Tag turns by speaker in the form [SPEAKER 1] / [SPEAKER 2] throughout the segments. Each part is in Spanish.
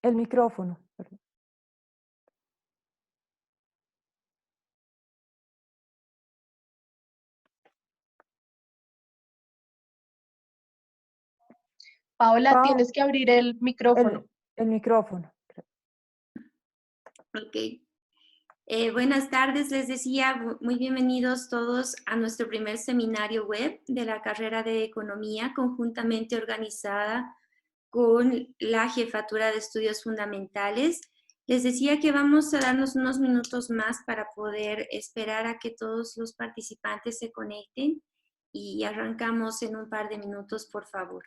[SPEAKER 1] El micrófono, perdón.
[SPEAKER 2] Paola,
[SPEAKER 1] Pau,
[SPEAKER 2] tienes que abrir el micrófono.
[SPEAKER 1] el micrófono.
[SPEAKER 3] Ok. Buenas tardes, les decía, muy bienvenidos todos a nuestro primer seminario web de la carrera de Economía, conjuntamente organizada con la Jefatura de Estudios Fundamentales. Les decía que vamos a darnos unos minutos más para poder esperar a que todos los participantes se conecten y arrancamos en un par de minutos, por favor.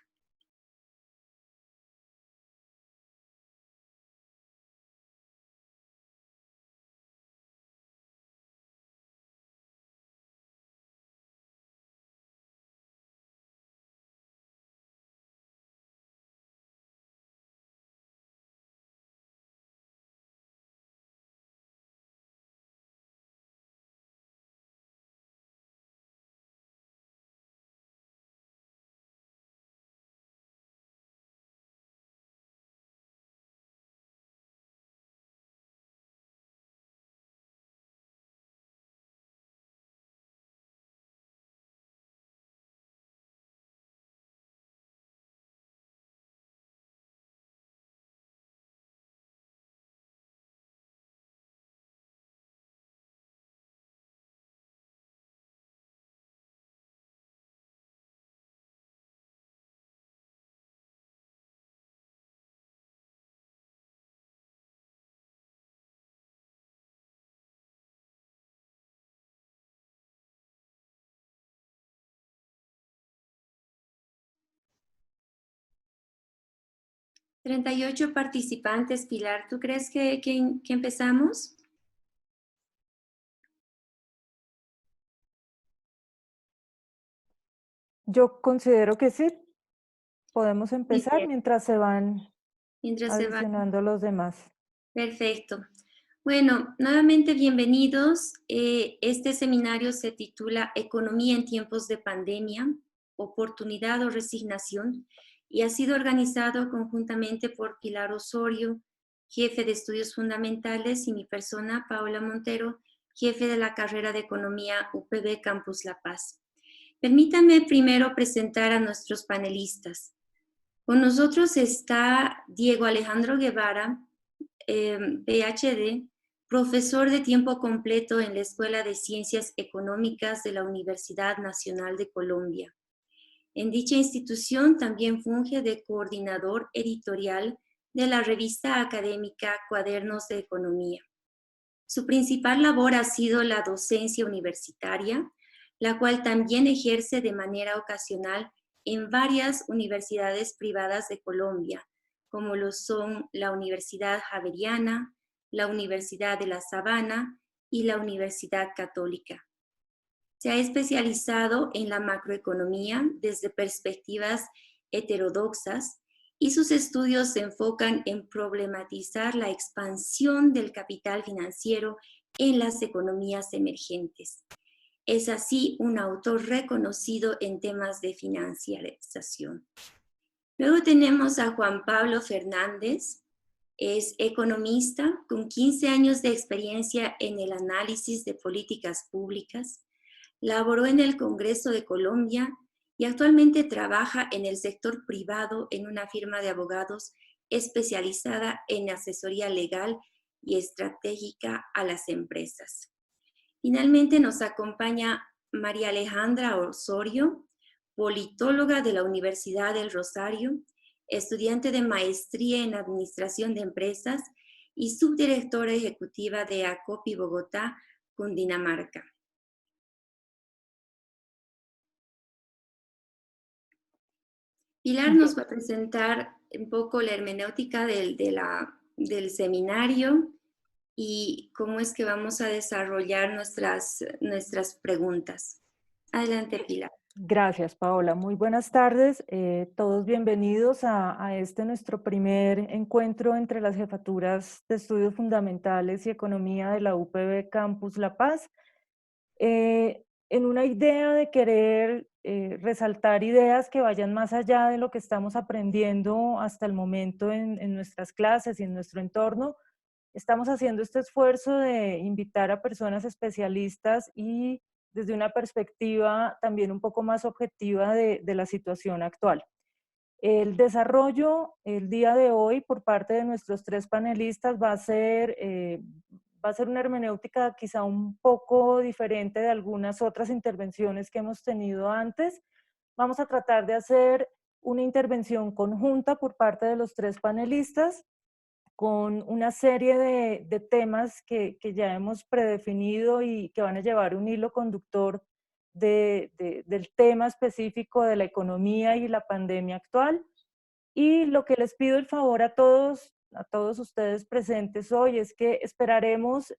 [SPEAKER 3] 38 participantes, Pilar, ¿tú crees que empezamos?
[SPEAKER 1] Yo considero que sí. Podemos
[SPEAKER 3] Muy
[SPEAKER 1] empezar
[SPEAKER 3] bien.
[SPEAKER 1] mientras se van
[SPEAKER 3] Mientras se va.
[SPEAKER 1] adicionando los demás.
[SPEAKER 3] Perfecto. Bueno, nuevamente bienvenidos. Este seminario se titula Economía en tiempos de pandemia, oportunidad o resignación, y ha sido organizado conjuntamente por Pilar Osorio, jefe de estudios fundamentales, y mi persona, Paola Montero, jefe de la carrera de Economía UPB Campus La Paz. Permítanme primero presentar a nuestros panelistas. Con nosotros está Diego Alejandro Guevara, PhD, profesor de tiempo completo en la Escuela de Ciencias Económicas de la Universidad Nacional de Colombia. En dicha institución también funge de coordinador editorial de la revista académica Cuadernos de Economía. Su principal labor ha sido la docencia universitaria, la cual también ejerce de manera ocasional en varias universidades privadas de Colombia, como lo son la Universidad Javeriana, la Universidad de La Sabana y la Universidad Católica. Se ha especializado en la macroeconomía desde perspectivas heterodoxas y sus estudios se enfocan en problematizar la expansión del capital financiero en las economías emergentes. Es así un autor reconocido en temas de financiarización. Luego tenemos a Juan Pablo Fernández. Es economista con 15 años de experiencia en el análisis de políticas públicas. Laboró en el Congreso de Colombia y actualmente trabaja en el sector privado en una firma de abogados especializada en asesoría legal y estratégica a las empresas. Finalmente nos acompaña María Alejandra Osorio, politóloga de la Universidad del Rosario, estudiante de maestría en Administración de Empresas y subdirectora ejecutiva de ACOPI Bogotá, Cundinamarca. Pilar nos va a presentar un poco la hermenéutica del seminario y cómo es que vamos a desarrollar nuestras preguntas. Adelante, Pilar.
[SPEAKER 1] Gracias, Paola. Muy buenas tardes. Todos bienvenidos a este nuestro primer encuentro entre las jefaturas de estudios fundamentales y economía de la UPB Campus La Paz. en una idea de querer resaltar ideas que vayan más allá de lo que estamos aprendiendo hasta el momento en nuestras clases y en nuestro entorno, estamos haciendo este esfuerzo de invitar a personas especialistas y desde una perspectiva también un poco más objetiva de la situación actual. El desarrollo el día de hoy por parte de nuestros tres panelistas va a ser una hermenéutica quizá un poco diferente de algunas otras intervenciones que hemos tenido antes. Vamos a tratar de hacer una intervención conjunta por parte de los tres panelistas con una serie de temas que ya hemos predefinido y que van a llevar un hilo conductor del tema específico de la economía y la pandemia actual. Y lo que les pido el favor a todos ustedes presentes hoy es que esperaremos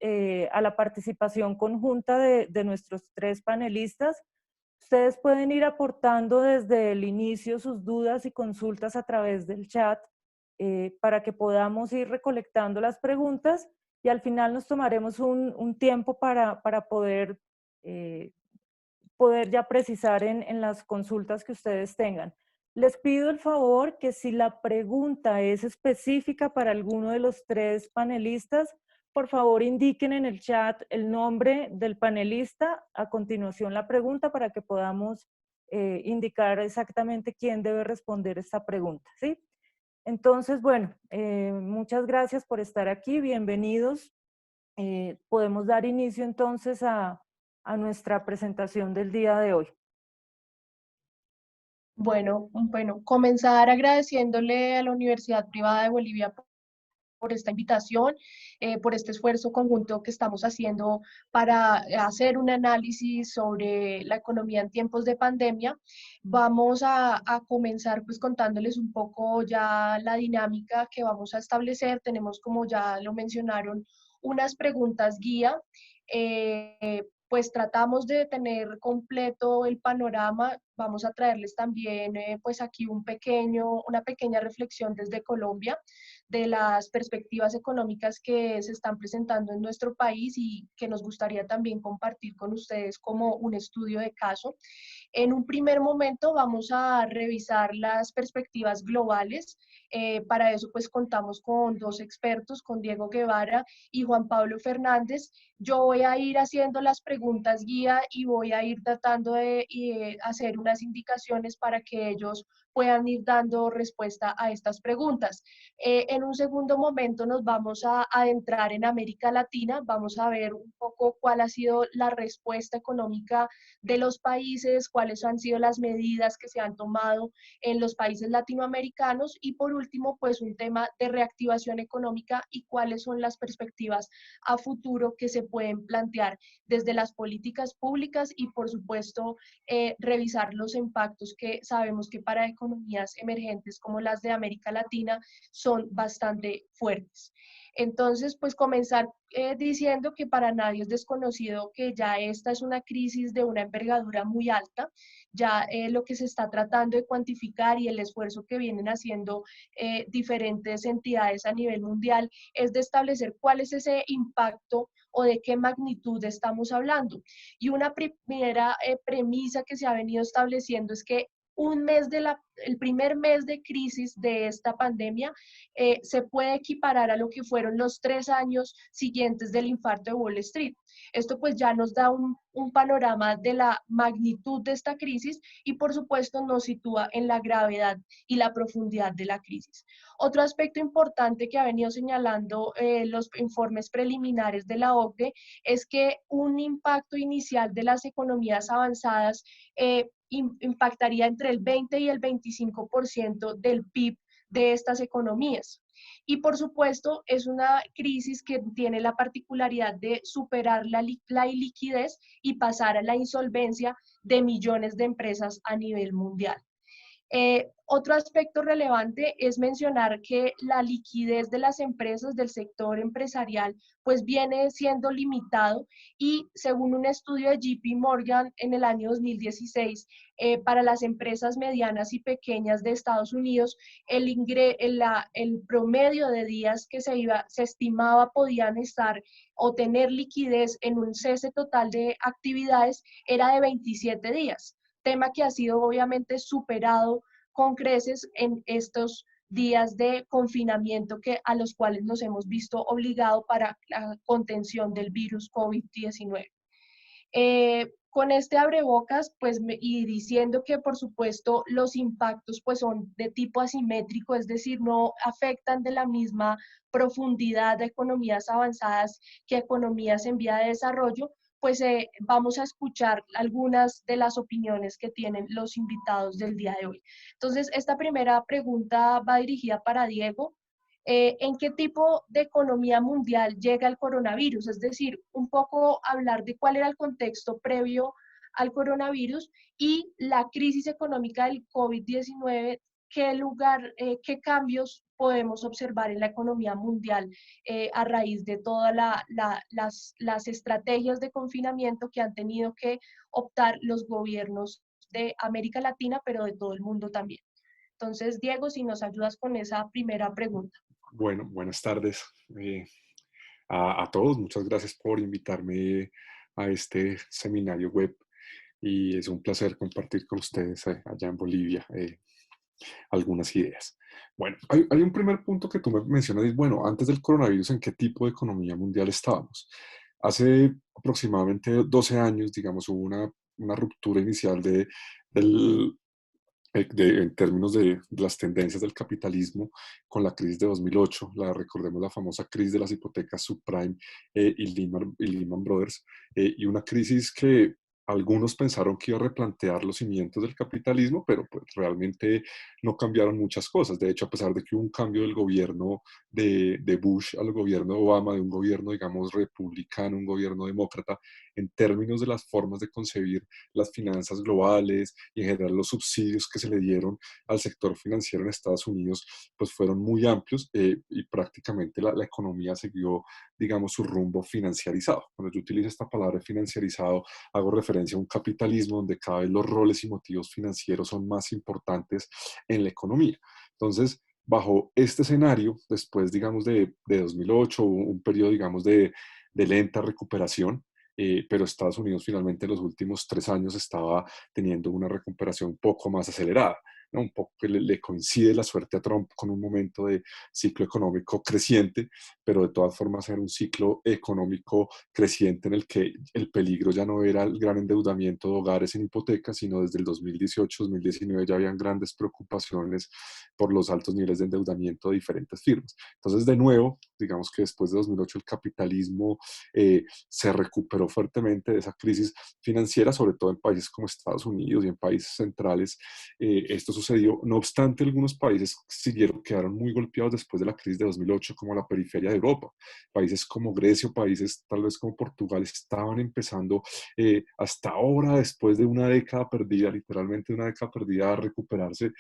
[SPEAKER 1] a la participación conjunta de nuestros tres panelistas. Ustedes pueden ir aportando desde el inicio sus dudas y consultas a través del chat para que podamos ir recolectando las preguntas y al final nos tomaremos un tiempo para eh, poder ya precisar en las consultas que ustedes tengan. Les pido el favor que si la pregunta es específica para alguno de los tres panelistas, por favor indiquen en el chat el nombre del panelista, a continuación la pregunta para que podamos indicar exactamente quién debe responder esta pregunta, ¿sí? Entonces, bueno, muchas gracias por estar aquí, bienvenidos. Podemos dar inicio entonces a nuestra presentación del día de hoy.
[SPEAKER 2] Bueno, comenzar agradeciéndole a la Universidad Privada de Bolivia por esta invitación, por este esfuerzo conjunto que estamos haciendo para hacer un análisis sobre la economía en tiempos de pandemia. Vamos a comenzar pues contándoles un poco ya la dinámica que vamos a establecer. Tenemos, como ya lo mencionaron, unas preguntas guía. Pues tratamos de tener completo el panorama. Vamos a traerles también pues aquí una pequeña reflexión desde Colombia de las perspectivas económicas que se están presentando en nuestro país y que nos gustaría también compartir con ustedes como un estudio de caso. En un primer momento vamos a revisar las perspectivas globales. Para eso pues contamos con dos expertos, con Diego Guevara y Juan Pablo Fernández. Yo voy a ir haciendo las preguntas guía y voy a ir tratando de hacer unas indicaciones para que ellos puedan ir dando respuesta a estas preguntas. En un segundo momento nos vamos a adentrar en América Latina, vamos a ver un poco cuál ha sido la respuesta económica de los países, cuáles han sido las medidas que se han tomado en los países latinoamericanos y por último, pues un tema de reactivación económica y cuáles son las perspectivas a futuro que se pueden plantear desde las políticas públicas y por supuesto revisar los impactos que sabemos que para economías emergentes como las de América Latina son bastante fuertes. Entonces, pues comenzar diciendo que para nadie es desconocido que ya esta es una crisis de una envergadura muy alta, ya lo que se está tratando de cuantificar y el esfuerzo que vienen haciendo diferentes entidades a nivel mundial es de establecer cuál es ese impacto o de qué magnitud estamos hablando. Y una primera premisa que se ha venido estableciendo es que el primer mes de crisis de esta pandemia se puede equiparar a lo que fueron los 3 años siguientes del infarto de Wall Street. Esto pues ya nos da un panorama de la magnitud de esta crisis y por supuesto nos sitúa en la gravedad y la profundidad de la crisis. Otro aspecto importante que ha venido señalando los informes preliminares de la OCDE es que un impacto inicial de las economías avanzadas impactaría entre el 20 y el 25% del PIB de estas economías. Y por supuesto es una crisis que tiene la particularidad de superar la iliquidez y pasar a la insolvencia de millones de empresas a nivel mundial. Otro aspecto relevante es mencionar que la liquidez de las empresas del sector empresarial pues viene siendo limitado y según un estudio de JP Morgan en el año 2016, para las empresas medianas y pequeñas de Estados Unidos, el promedio de días que se estimaba podían estar o tener liquidez en un cese total de actividades era de 27 días, tema que ha sido obviamente superado con creces en estos días de confinamiento a los cuales nos hemos visto obligados para la contención del virus COVID-19. Con este abrebocas, pues, y diciendo que por supuesto los impactos pues son de tipo asimétrico, es decir, no afectan de la misma profundidad a economías avanzadas que a economías en vía de desarrollo, pues vamos a escuchar algunas de las opiniones que tienen los invitados del día de hoy. Entonces, esta primera pregunta va dirigida para Diego. ¿En qué tipo de economía mundial llega el coronavirus? Es decir, un poco hablar de cuál era el contexto previo al coronavirus y la crisis económica del COVID-19, qué cambios podemos observar en la economía mundial a raíz de todas las estrategias de confinamiento que han tenido que optar los gobiernos de América Latina, pero de todo el mundo también. Entonces, Diego, si nos ayudas con esa primera pregunta.
[SPEAKER 4] Bueno, buenas tardes a todos. Muchas gracias por invitarme a este seminario web y es un placer compartir con ustedes allá en Bolivia algunas ideas. Bueno, hay un primer punto que tú me mencionas, y bueno, antes del coronavirus, ¿en qué tipo de economía mundial estábamos? Hace aproximadamente 12 años, digamos, hubo una ruptura inicial en términos de las tendencias del capitalismo con la crisis de 2008, recordemos la famosa crisis de las hipotecas subprime y Lehman Brothers, y una crisis que algunos pensaron que iba a replantear los cimientos del capitalismo, pero pues realmente no cambiaron muchas cosas. De hecho, a pesar de que hubo un cambio del gobierno de Bush al gobierno de Obama, de un gobierno, digamos, republicano, un gobierno demócrata, en términos de las formas de concebir las finanzas globales y en general los subsidios que se le dieron al sector financiero en Estados Unidos, pues fueron muy amplios y prácticamente la economía siguió, digamos, su rumbo financiarizado. Cuando yo utilizo esta palabra financiarizado, hago referencia a un capitalismo donde cada vez los roles y motivos financieros son más importantes en la economía. Entonces, bajo este escenario, después, digamos, de 2008, un periodo, digamos, de lenta recuperación, pero Estados Unidos finalmente en los últimos 3 años estaba teniendo una recuperación un poco más acelerada, ¿no? Un poco que le coincide la suerte a Trump con un momento de ciclo económico creciente, pero de todas formas era un ciclo económico creciente en el que el peligro ya no era el gran endeudamiento de hogares en hipotecas, sino desde el 2018-2019 ya habían grandes preocupaciones por los altos niveles de endeudamiento de diferentes firmas. Entonces, de nuevo, digamos que después de 2008 el capitalismo se recuperó fuertemente de esa crisis financiera, sobre todo en países como Estados Unidos y en países centrales. Esto sucedió. No obstante, algunos países quedaron muy golpeados después de la crisis de 2008, como la periferia de Europa. Países como Grecia o países tal vez como Portugal estaban empezando hasta ahora, después de una década perdida, literalmente una década perdida, a recuperarse.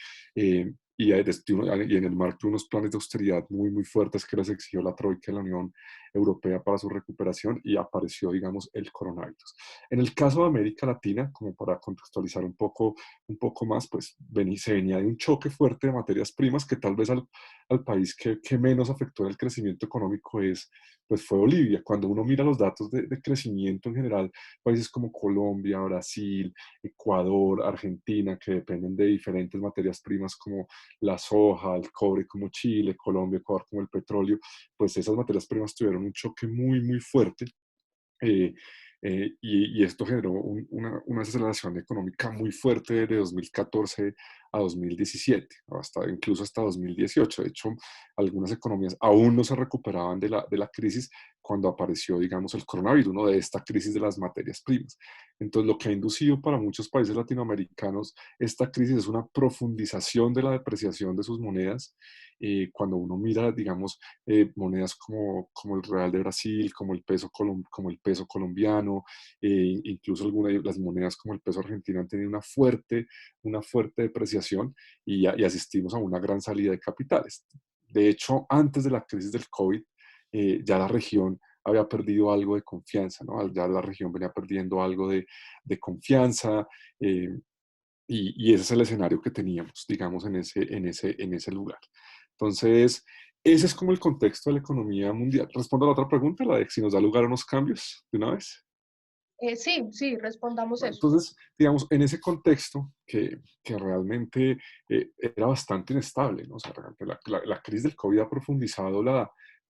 [SPEAKER 4] Y en el marco de unos planes de austeridad muy, muy fuertes que les exigió la Troika de la Unión Europea para su recuperación, y apareció, digamos, el coronavirus. En el caso de América Latina, como para contextualizar un poco más, pues se venía de un choque fuerte de materias primas que tal vez al país que menos afectó el crecimiento económico pues fue Bolivia. Cuando uno mira los datos de crecimiento en general, países como Colombia, Brasil, Ecuador, Argentina, que dependen de diferentes materias primas como la soja, el cobre como Chile, Colombia, Ecuador como el petróleo, pues esas materias primas tuvieron un choque muy, muy fuerte. Y esto generó una aceleración económica muy fuerte de 2014 a 2017, incluso hasta 2018. De hecho, algunas economías aún no se recuperaban de la crisis cuando apareció, digamos, el coronavirus, ¿no? De esta crisis de las materias primas. Entonces, lo que ha inducido para muchos países latinoamericanos esta crisis es una profundización de la depreciación de sus monedas. Cuando uno mira, digamos, monedas como el real de Brasil, como el peso colombiano, incluso algunas de las monedas como el peso argentino han tenido una fuerte depreciación y asistimos a una gran salida de capitales. De hecho, antes de la crisis del COVID, ya la región había perdido algo de confianza, ¿no? Ya la región venía perdiendo algo de confianza, y ese es el escenario que teníamos, digamos, en ese lugar. Entonces, ese es como el contexto de la economía mundial. Respondo a la otra pregunta, la de si nos da lugar a unos cambios de una vez.
[SPEAKER 2] Sí, sí, respondamos
[SPEAKER 4] Bueno,
[SPEAKER 2] eso.
[SPEAKER 4] entonces, digamos, en ese contexto que realmente era bastante inestable, ¿no? O sea, realmente la crisis del COVID ha profundizado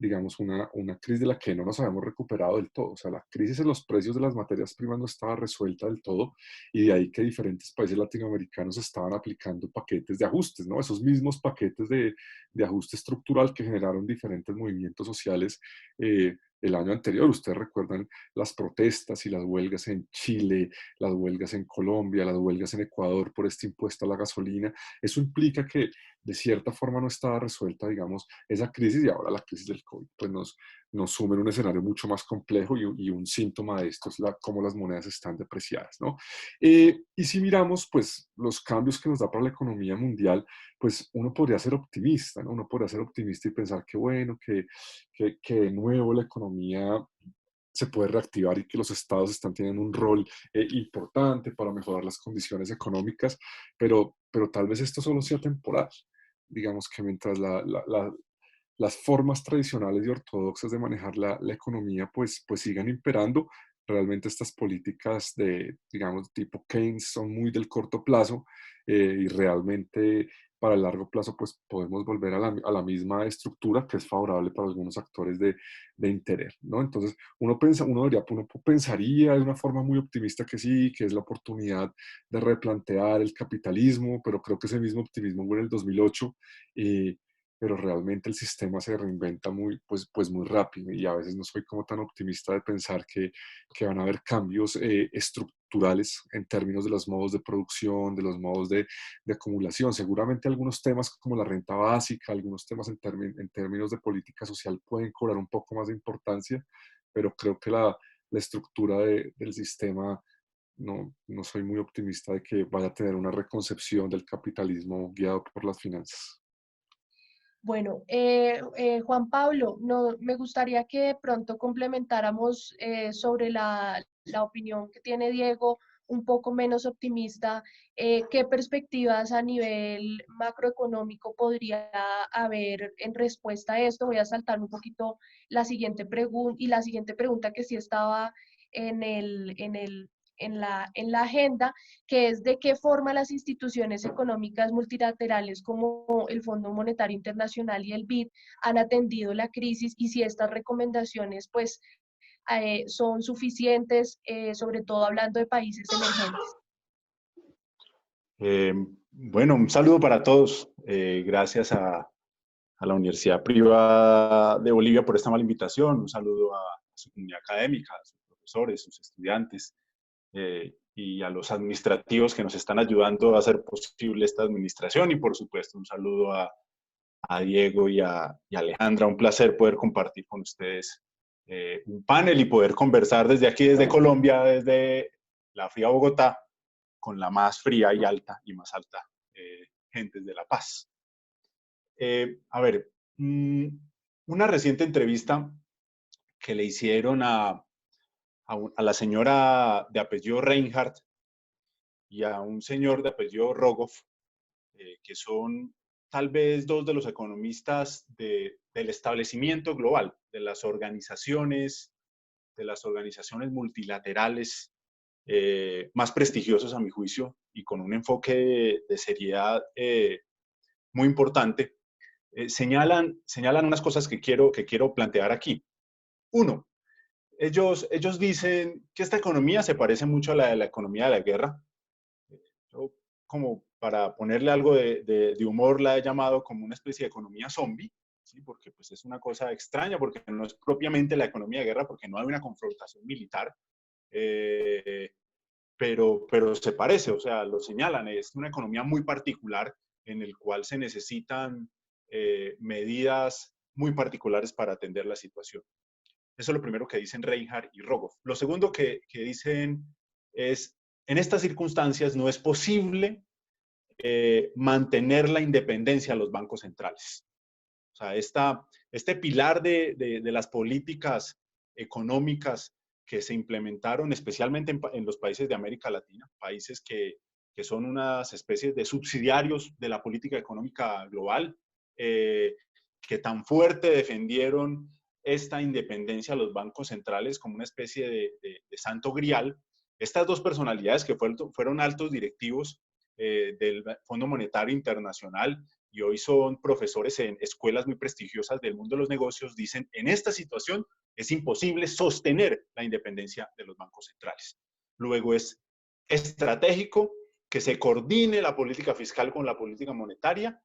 [SPEAKER 4] digamos, una crisis de la que no nos habíamos recuperado del todo. O sea, la crisis en los precios de las materias primas no estaba resuelta del todo, y de ahí que diferentes países latinoamericanos estaban aplicando paquetes de ajustes, ¿no? Esos mismos paquetes de ajuste estructural que generaron diferentes movimientos sociales el año anterior. Ustedes recuerdan las protestas y las huelgas en Chile, las huelgas en Colombia, las huelgas en Ecuador por este impuesto a la gasolina. Eso implica que de cierta forma no estaba resuelta, digamos, esa crisis, y ahora la crisis del COVID pues nos sume en un escenario mucho más complejo, y un síntoma de esto es cómo las monedas están depreciadas, ¿no? Y si miramos pues los cambios que nos da para la economía mundial, pues uno podría ser optimista, ¿no? Uno podría ser optimista y pensar que bueno, que de nuevo la economía se puede reactivar y que los estados están teniendo un rol importante para mejorar las condiciones económicas, pero tal vez esto solo sea temporal. Digamos que mientras las formas tradicionales y ortodoxas de manejar la economía pues sigan imperando, realmente estas políticas digamos, tipo Keynes son muy del corto plazo, y realmente para el largo plazo pues podemos volver a la misma estructura que es favorable para algunos actores de interés, ¿no? Entonces uno pensaría de una forma muy optimista que sí, que es la oportunidad de replantear el capitalismo, pero creo que ese mismo optimismo hubo en el 2008, pero realmente el sistema se reinventa pues muy rápido, y a veces no soy como tan optimista de pensar que van a haber cambios estructurales en términos de los modos de producción, de los modos de acumulación. Seguramente algunos temas como la renta básica, algunos temas en términos de política social pueden cobrar un poco más de importancia, pero creo que la estructura del sistema no soy muy optimista de que vaya a tener una reconcepción del capitalismo guiado por las finanzas.
[SPEAKER 2] Bueno, Juan Pablo, no, me gustaría que de pronto complementáramos sobre la opinión que tiene Diego, un poco menos optimista. ¿Qué perspectivas a nivel macroeconómico podría haber en respuesta a esto? Voy a saltar un poquito la siguiente pregunta, y la siguiente pregunta que sí estaba en en la agenda, que es de qué forma las instituciones económicas multilaterales como el Fondo Monetario Internacional y el BID han atendido la crisis, y si estas recomendaciones pues son suficientes, sobre todo hablando de países emergentes.
[SPEAKER 5] Bueno, un saludo para todos. Gracias a la Universidad Privada de Bolivia por esta mala invitación. Un saludo a su comunidad académica, a sus profesores, sus estudiantes, y a los administrativos que nos están ayudando a hacer posible esta administración. Y por supuesto, un saludo a Diego y a Alejandra. Un placer poder compartir con ustedes un panel y poder conversar desde aquí, desde Colombia, desde la fría Bogotá, con la más fría y alta y más alta gentes de La Paz. A ver, una reciente entrevista que le hicieron a la señora de apellido Reinhardt y a un señor de apellido Rogoff, que son tal vez dos de los economistas del establecimiento global, de las organizaciones multilaterales más prestigiosos a mi juicio, y con un enfoque de seriedad muy importante. Señalan unas cosas que quiero plantear aquí. Uno, ellos dicen que esta economía se parece mucho a la de la economía de la guerra. Yo, como para ponerle algo de humor, la he llamado como una especie de economía zombie, ¿sí? Porque pues, es una cosa extraña, porque no es propiamente la economía de guerra, porque no hay una confrontación militar, pero se parece, o sea, lo señalan, es una economía muy particular en el cual se necesitan medidas muy particulares para atender la situación. Eso es lo primero que dicen Reinhardt y Rogoff. Lo segundo que dicen es, en estas circunstancias no es posible mantener la independencia de los bancos centrales. O sea, este pilar de las políticas económicas que se implementaron especialmente en los países de América Latina, países que son unas especies de subsidiarios de la política económica global, que tan fuerte defendieron esta independencia de los bancos centrales como una especie de santo grial. Estas dos personalidades que fueron altos directivos del Fondo Monetario Internacional y hoy son profesores en escuelas muy prestigiosas del mundo de los negocios, dicen, en esta situación es imposible sostener la independencia de los bancos centrales. Luego es estratégico que se coordine la política fiscal con la política monetaria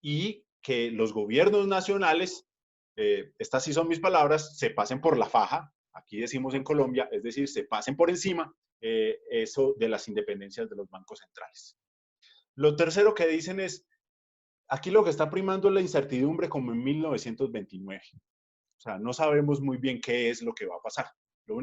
[SPEAKER 5] y que los gobiernos nacionales, estas sí son mis palabras, se pasen por la faja, aquí decimos en Colombia, es decir, se pasen por encima eso de las independencias de los bancos centrales. Lo tercero que dicen es, aquí lo que está primando es la incertidumbre como en 1929. O sea, no sabemos muy bien qué es lo que va a pasar. La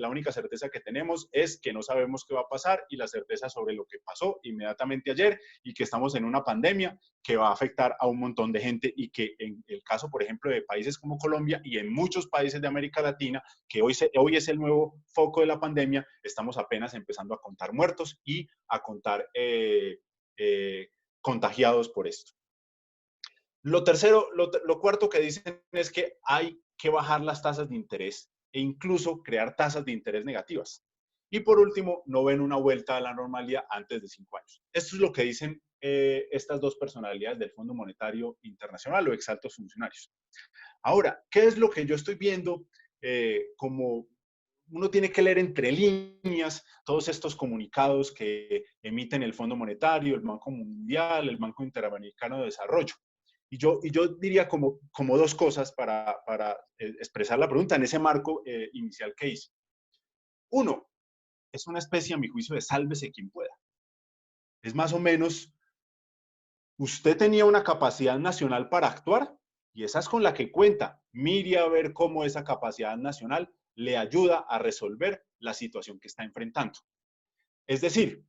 [SPEAKER 5] única certeza que tenemos es que no sabemos qué va a pasar y la certeza sobre lo que pasó inmediatamente ayer y que estamos en una pandemia que va a afectar a un montón de gente y que en el caso, por ejemplo, de países como Colombia y en muchos países de América Latina, que hoy es el nuevo foco de la pandemia, estamos apenas empezando a contar muertos y a contar contagiados por esto. Lo cuarto que dicen es que hay que bajar las tasas de interés e incluso crear tasas de interés negativas. Y por último, no ven una vuelta a la normalidad antes de 5 años. Esto es lo que dicen estas dos personalidades del Fondo Monetario Internacional o exaltos funcionarios. Ahora, ¿qué es lo que yo estoy viendo como uno tiene que leer entre líneas todos estos comunicados que emiten el Fondo Monetario, el Banco Mundial, el Banco Interamericano de Desarrollo? Y yo diría como dos cosas para expresar la pregunta en ese marco inicial que hice. Uno, es una especie, a mi juicio, de sálvese quien pueda. Es más o menos, usted tenía una capacidad nacional para actuar y esa es con la que cuenta. Mire a ver cómo esa capacidad nacional le ayuda a resolver la situación que está enfrentando. Es decir,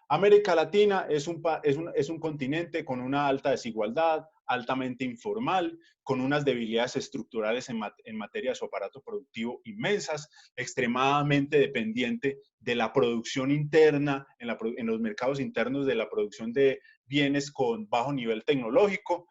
[SPEAKER 5] América Latina es un continente con una alta desigualdad, altamente informal, con unas debilidades estructurales en materia de su aparato productivo inmensas, extremadamente dependiente de la producción interna, en los mercados internos de la producción de bienes con bajo nivel tecnológico.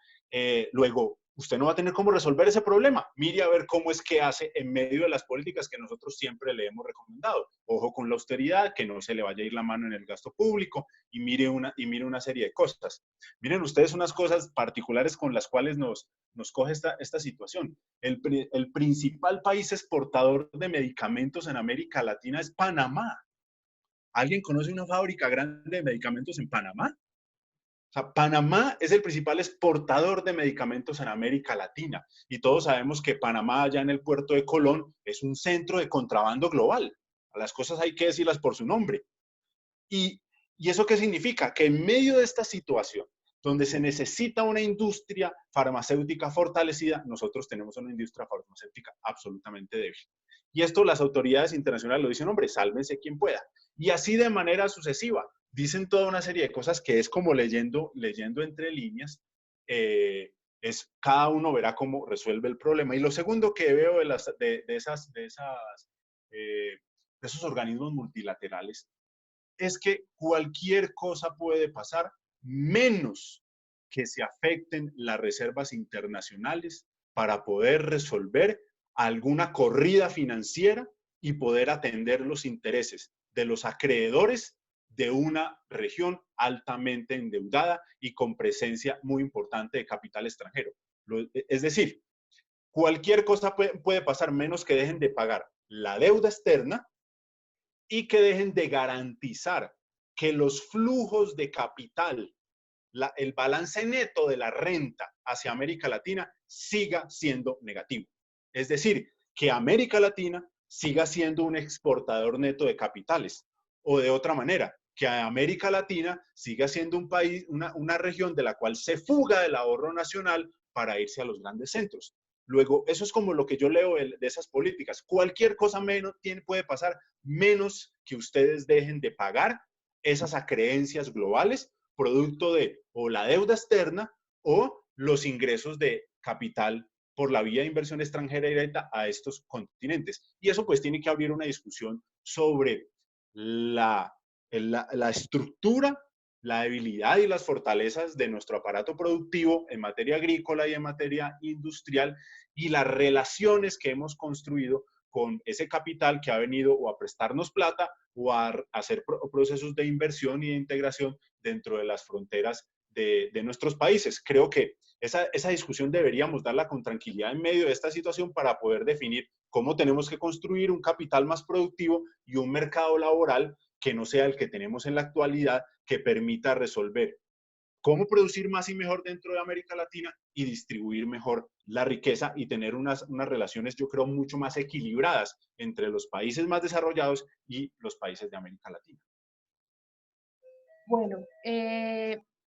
[SPEAKER 5] Luego, usted no va a tener cómo resolver ese problema. Mire a ver cómo es que hace en medio de las políticas que nosotros siempre le hemos recomendado. Ojo con la austeridad, que no se le vaya a ir la mano en el gasto público y mire una serie de cosas. Miren ustedes unas cosas particulares con las cuales nos coge esta situación. El principal país exportador de medicamentos en América Latina es Panamá. ¿Alguien conoce una fábrica grande de medicamentos en Panamá? O sea, Panamá es el principal exportador de medicamentos en América Latina y todos sabemos que Panamá, allá en el puerto de Colón, es un centro de contrabando global. A las cosas hay que decirlas por su nombre. ¿Y eso qué significa? Que en medio de esta situación, donde se necesita una industria farmacéutica fortalecida, nosotros tenemos una industria farmacéutica absolutamente débil. Y esto las autoridades internacionales lo dicen, hombre, sálvense quien pueda. Y así de manera sucesiva, dicen toda una serie de cosas que es como leyendo entre líneas, cada uno verá cómo resuelve el problema. Y lo segundo que veo de esos organismos multilaterales es que cualquier cosa puede pasar, menos que se afecten las reservas internacionales para poder resolver alguna corrida financiera y poder atender los intereses de los acreedores de una región altamente endeudada y con presencia muy importante de capital extranjero. Es decir, cualquier cosa puede pasar menos que dejen de pagar la deuda externa y que dejen de garantizar que los flujos de capital, el balance neto de la renta hacia América Latina siga siendo negativo. Es decir, que América Latina siga siendo un exportador neto de capitales. O de otra manera, que América Latina siga siendo un país, una región de la cual se fuga del ahorro nacional para irse a los grandes centros. Luego, eso es como lo que yo leo de esas políticas. Cualquier cosa menos puede pasar, menos que ustedes dejen de pagar esas acreencias globales, producto de o la deuda externa o los ingresos de capital por la vía de inversión extranjera directa a estos continentes. Y eso pues tiene que abrir una discusión sobre la estructura, la debilidad y las fortalezas de nuestro aparato productivo en materia agrícola y en materia industrial y las relaciones que hemos construido con ese capital que ha venido o a prestarnos plata o a hacer procesos de inversión y de integración dentro de las fronteras de nuestros países. Creo que esa discusión deberíamos darla con tranquilidad en medio de esta situación para poder definir cómo tenemos que construir un capital más productivo y un mercado laboral que no sea el que tenemos en la actualidad, que permita resolver cómo producir más y mejor dentro de América Latina y distribuir mejor la riqueza y tener unas relaciones, yo creo, mucho más equilibradas entre los países más desarrollados y los países de América Latina.
[SPEAKER 2] Bueno,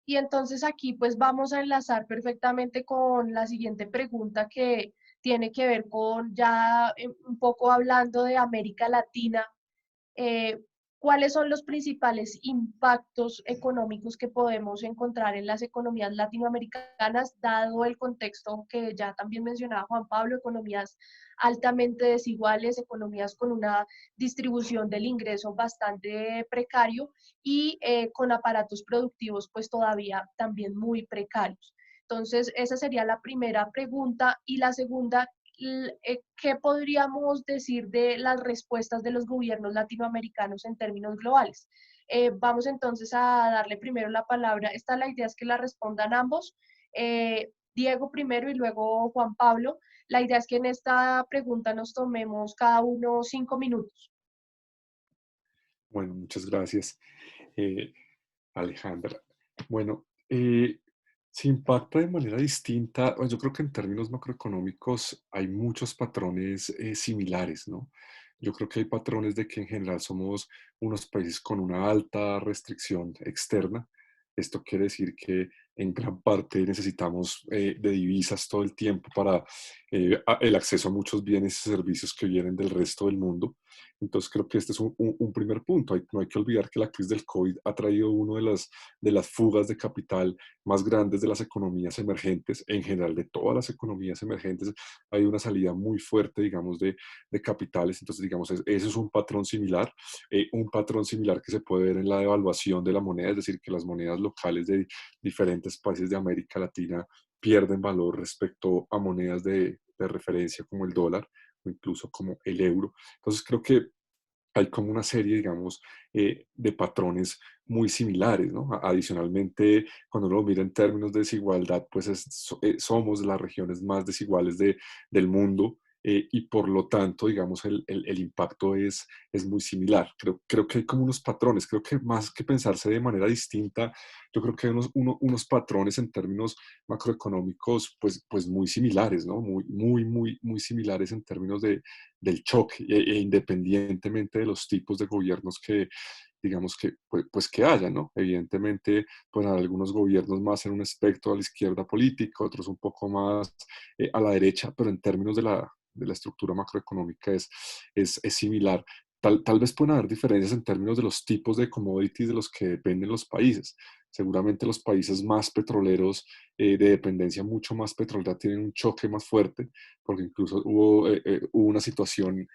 [SPEAKER 2] y entonces aquí pues vamos a enlazar perfectamente con la siguiente pregunta que tiene que ver con ya un poco hablando de América Latina. eh, ¿Cuáles son los principales impactos económicos que podemos encontrar en las economías latinoamericanas, dado el contexto que ya también mencionaba Juan Pablo, economías altamente desiguales, economías con una distribución del ingreso bastante precario y con aparatos productivos pues todavía también muy precarios? Entonces, esa sería la primera pregunta. Y la segunda, ¿qué podríamos decir de las respuestas de los gobiernos latinoamericanos en términos globales? Vamos entonces a darle primero la palabra. La idea es que la respondan ambos. Diego primero y luego Juan Pablo. La idea es que en esta pregunta nos tomemos cada uno 5 minutos.
[SPEAKER 4] Bueno, muchas gracias, Alejandra. Bueno, se impacta de manera distinta. Bueno, yo creo que en términos macroeconómicos hay muchos patrones similares, ¿no? Yo creo que hay patrones de que en general somos unos países con una alta restricción externa. Esto quiere decir que en gran parte necesitamos de divisas todo el tiempo para el acceso a muchos bienes y servicios que vienen del resto del mundo. Entonces creo que este es un primer punto. No hay que olvidar que la crisis del COVID ha traído una de las fugas de capital más grandes de las economías emergentes, en general de todas las economías emergentes. Hay una salida muy fuerte, digamos, de capitales. Entonces, digamos, eso es un patrón similar que se puede ver en la devaluación de la moneda, es decir, que las monedas locales de diferentes países de América Latina pierden valor respecto a monedas de referencia como el dólar o incluso como el euro. Entonces creo que hay como una serie, digamos, de patrones muy similares, ¿no? Adicionalmente, cuando uno lo mira en términos de desigualdad, pues somos las regiones más desiguales del mundo y por lo tanto, digamos, el impacto es muy similar. Creo que hay como unos patrones, creo que más que pensarse de manera distinta, yo creo que hay unos patrones en términos macroeconómicos, pues muy similares, ¿no? Muy similares en términos del choque, independientemente de los tipos de gobiernos que, digamos que, pues que haya, ¿no? Evidentemente, pues algunos gobiernos más en un espectro a la izquierda política, otros un poco más a la derecha, pero en términos de la estructura macroeconómica es similar. Tal vez pueden haber diferencias en términos de los tipos de commodities de los que dependen los países. Seguramente los países más petroleros, de dependencia mucho más petrolera, tienen un choque más fuerte, porque incluso hubo una situación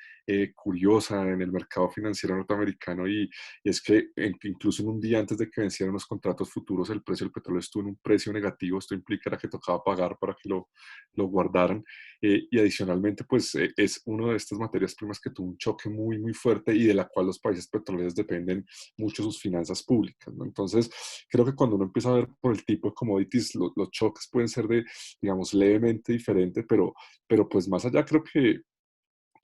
[SPEAKER 4] curiosa en el mercado financiero norteamericano y es que incluso en un día antes de que vencieran los contratos futuros, el precio del petróleo estuvo en un precio negativo. Esto implica que tocaba pagar para que lo guardaran. Y adicionalmente, pues es una de estas materias primas que tuvo un choque muy fuerte y de la cual los países petroleros dependen mucho sus finanzas públicas, ¿no? Entonces, creo que cuando uno empieza a ver por el tipo de commodities, los choques pueden ser digamos, levemente diferentes, pero pues más allá creo que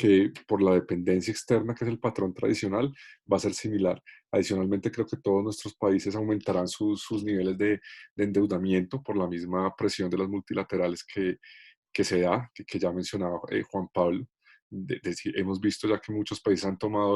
[SPEAKER 4] que por la dependencia externa, que es el patrón tradicional, va a ser similar. Adicionalmente, creo que todos nuestros países aumentarán sus niveles de endeudamiento por la misma presión de las multilaterales que se da, que ya mencionaba Juan Pablo. Decir, hemos visto ya que muchos países han tomado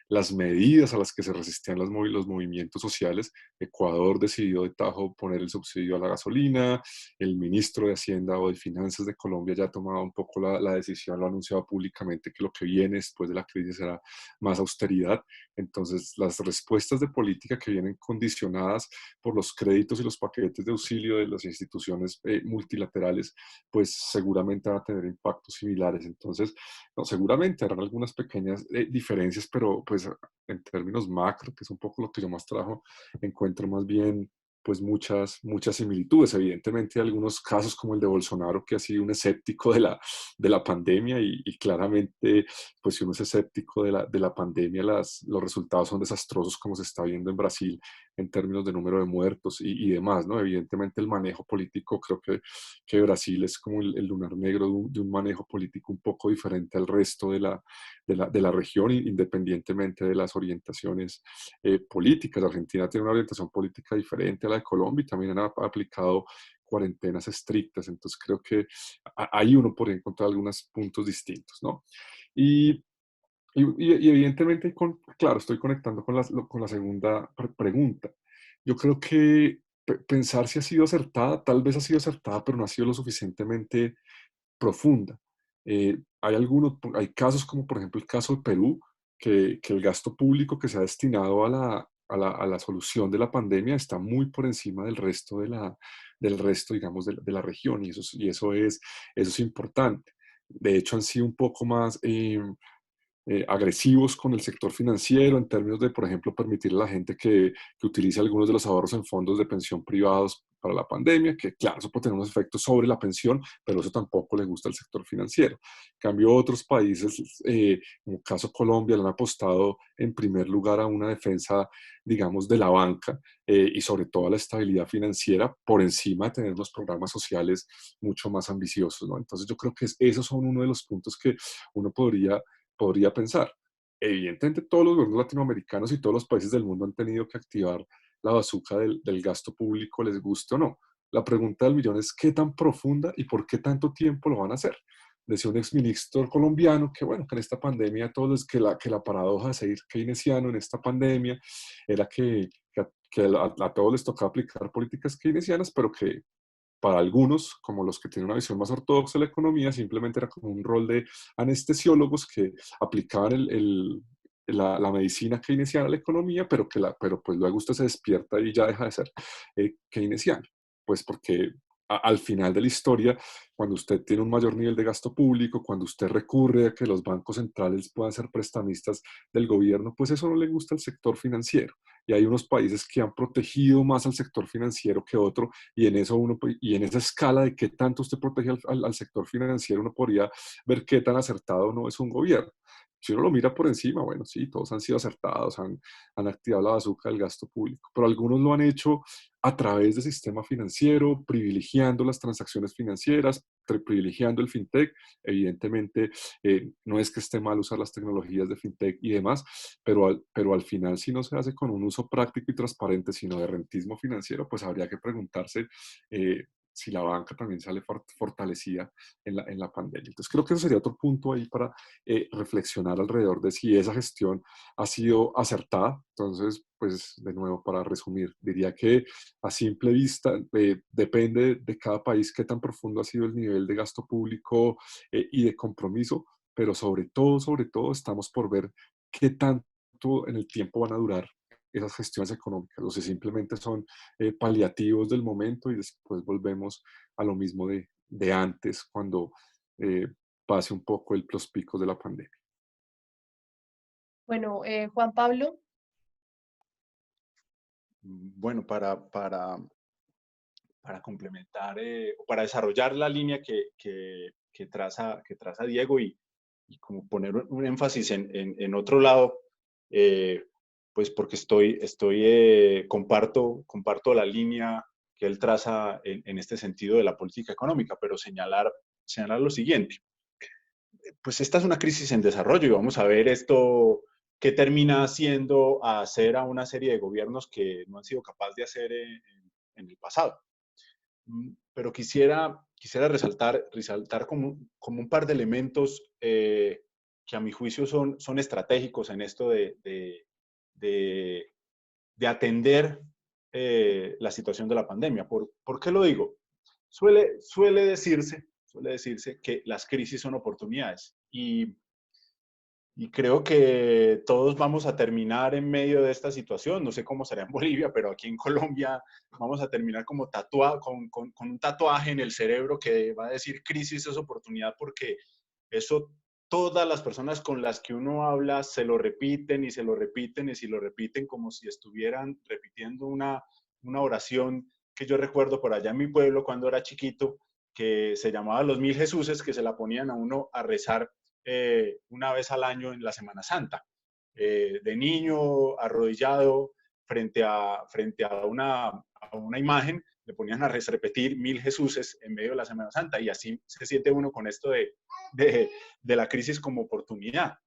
[SPEAKER 4] las medidas a las que se resistían los movimientos sociales. Ecuador decidió de tajo poner el subsidio a la gasolina, el ministro de Hacienda o de Finanzas de Colombia ya ha tomado un poco la decisión, lo ha anunciado públicamente, que lo que viene después de la crisis será más austeridad. Entonces, las respuestas de política que vienen condicionadas por los créditos y los paquetes de auxilio de las instituciones multilaterales, pues seguramente van a tener impactos similares. Entonces, no, seguramente habrán algunas pequeñas diferencias, pero pues en términos macro, que es un poco lo que yo más trabajo, encuentro más bien pues muchas similitudes. Evidentemente hay algunos casos como el de Bolsonaro, que ha sido un escéptico de la pandemia y claramente pues si uno es escéptico de la pandemia, los resultados son desastrosos como se está viendo en Brasil en términos de número de muertos y demás, ¿no? Evidentemente el manejo político, creo que Brasil es como el lunar negro de un manejo político un poco diferente al resto de la región, independientemente de las orientaciones políticas. Argentina tiene una orientación política diferente a la de Colombia y también han aplicado cuarentenas estrictas, entonces creo que ahí uno podría encontrar algunos puntos distintos, ¿no? Y, y evidentemente, claro, estoy conectando con la segunda pregunta. Yo creo que pensar si ha sido acertada, tal vez ha sido acertada, pero no ha sido lo suficientemente profunda. Hay casos como por ejemplo el caso de Perú, que el gasto público que se ha destinado a la solución de la pandemia está muy por encima del resto, digamos, de la región, y eso es importante. De hecho, han sido un poco más agresivos con el sector financiero en términos de, por ejemplo, permitir a la gente que utilice algunos de los ahorros en fondos de pensión privados para la pandemia, que claro, eso puede tener unos efectos sobre la pensión, pero eso tampoco le gusta al sector financiero. En cambio, otros países, como el caso Colombia, le han apostado en primer lugar a una defensa, digamos, de la banca y sobre todo a la estabilidad financiera por encima de tener unos programas sociales mucho más ambiciosos, ¿no? Entonces yo creo que esos son uno de los puntos que uno podría pensar. Evidentemente, todos los gobiernos latinoamericanos y todos los países del mundo han tenido que activar la bazuca del gasto público, les guste o no. La pregunta del millón es qué tan profunda y por qué tanto tiempo lo van a hacer. Decía un exministro colombiano que, bueno, que en esta pandemia, que la paradoja de seguir keynesiano en esta pandemia era que a todos les tocaba aplicar políticas keynesianas, pero que para algunos, como los que tienen una visión más ortodoxa de la economía, simplemente era como un rol de anestesiólogos que aplicaban la medicina keynesiana a la economía, pero pues luego usted se despierta y ya deja de ser keynesiano. Pues porque al final de la historia, cuando usted tiene un mayor nivel de gasto público, cuando usted recurre a que los bancos centrales puedan ser prestamistas del gobierno, pues eso no le gusta al sector financiero. Y hay unos países que han protegido más al sector financiero que otro, y en eso y en esa escala de qué tanto usted protege al sector financiero, uno podría ver qué tan acertado no es un gobierno. Si uno lo mira por encima, bueno, sí, todos han sido acertados, han activado la bazuca del gasto público, pero algunos lo han hecho a través del sistema financiero, privilegiando las transacciones financieras, privilegiando el fintech. Evidentemente, no es que esté mal usar las tecnologías de fintech y demás, pero al final, si no se hace con un uso práctico y transparente, sino de rentismo financiero, pues habría que preguntarse si la banca también sale fortalecida en la pandemia. Entonces, creo que eso sería otro punto ahí para reflexionar alrededor de si esa gestión ha sido acertada. Entonces, pues de nuevo, para resumir, diría que a simple vista depende de cada país qué tan profundo ha sido el nivel de gasto público y de compromiso, pero sobre todo estamos por ver qué tanto en el tiempo van a durar esas gestiones económicas, o si simplemente son paliativos del momento y después volvemos a lo mismo de antes cuando eh, pase un poco los picos de la pandemia.
[SPEAKER 2] Bueno, Juan Pablo.
[SPEAKER 5] Bueno, para complementar o para desarrollar la línea que traza Diego y como poner un énfasis en otro lado, pues porque comparto la línea que él traza en este sentido de la política económica, pero señalar lo siguiente. pues esta es una crisis en desarrollo y vamos a ver esto qué termina haciendo a hacer a una serie de gobiernos que no han sido capaces de hacer en el pasado. Pero quisiera resaltar como un par de elementos que a mi juicio son estratégicos en esto de atender la situación de la pandemia. ¿Por qué lo digo? Suele decirse que las crisis son oportunidades y creo que todos vamos a terminar en medio de esta situación. No sé cómo será en Bolivia, pero aquí en Colombia vamos a terminar como con un tatuaje en el cerebro que va a decir crisis es oportunidad, porque eso todas las personas con las que uno habla se lo repiten y se lo repiten y se lo repiten como si estuvieran repitiendo una oración que yo recuerdo por allá en mi pueblo cuando era chiquito, que se llamaba Los Mil Jesuses, que se la ponían a uno a rezar una vez al año en la Semana Santa. De niño, arrodillado, frente a una imagen, le ponían a repetir 1000 Jesuses en medio de la Semana Santa, y así se siente uno con esto de la crisis como oportunidad.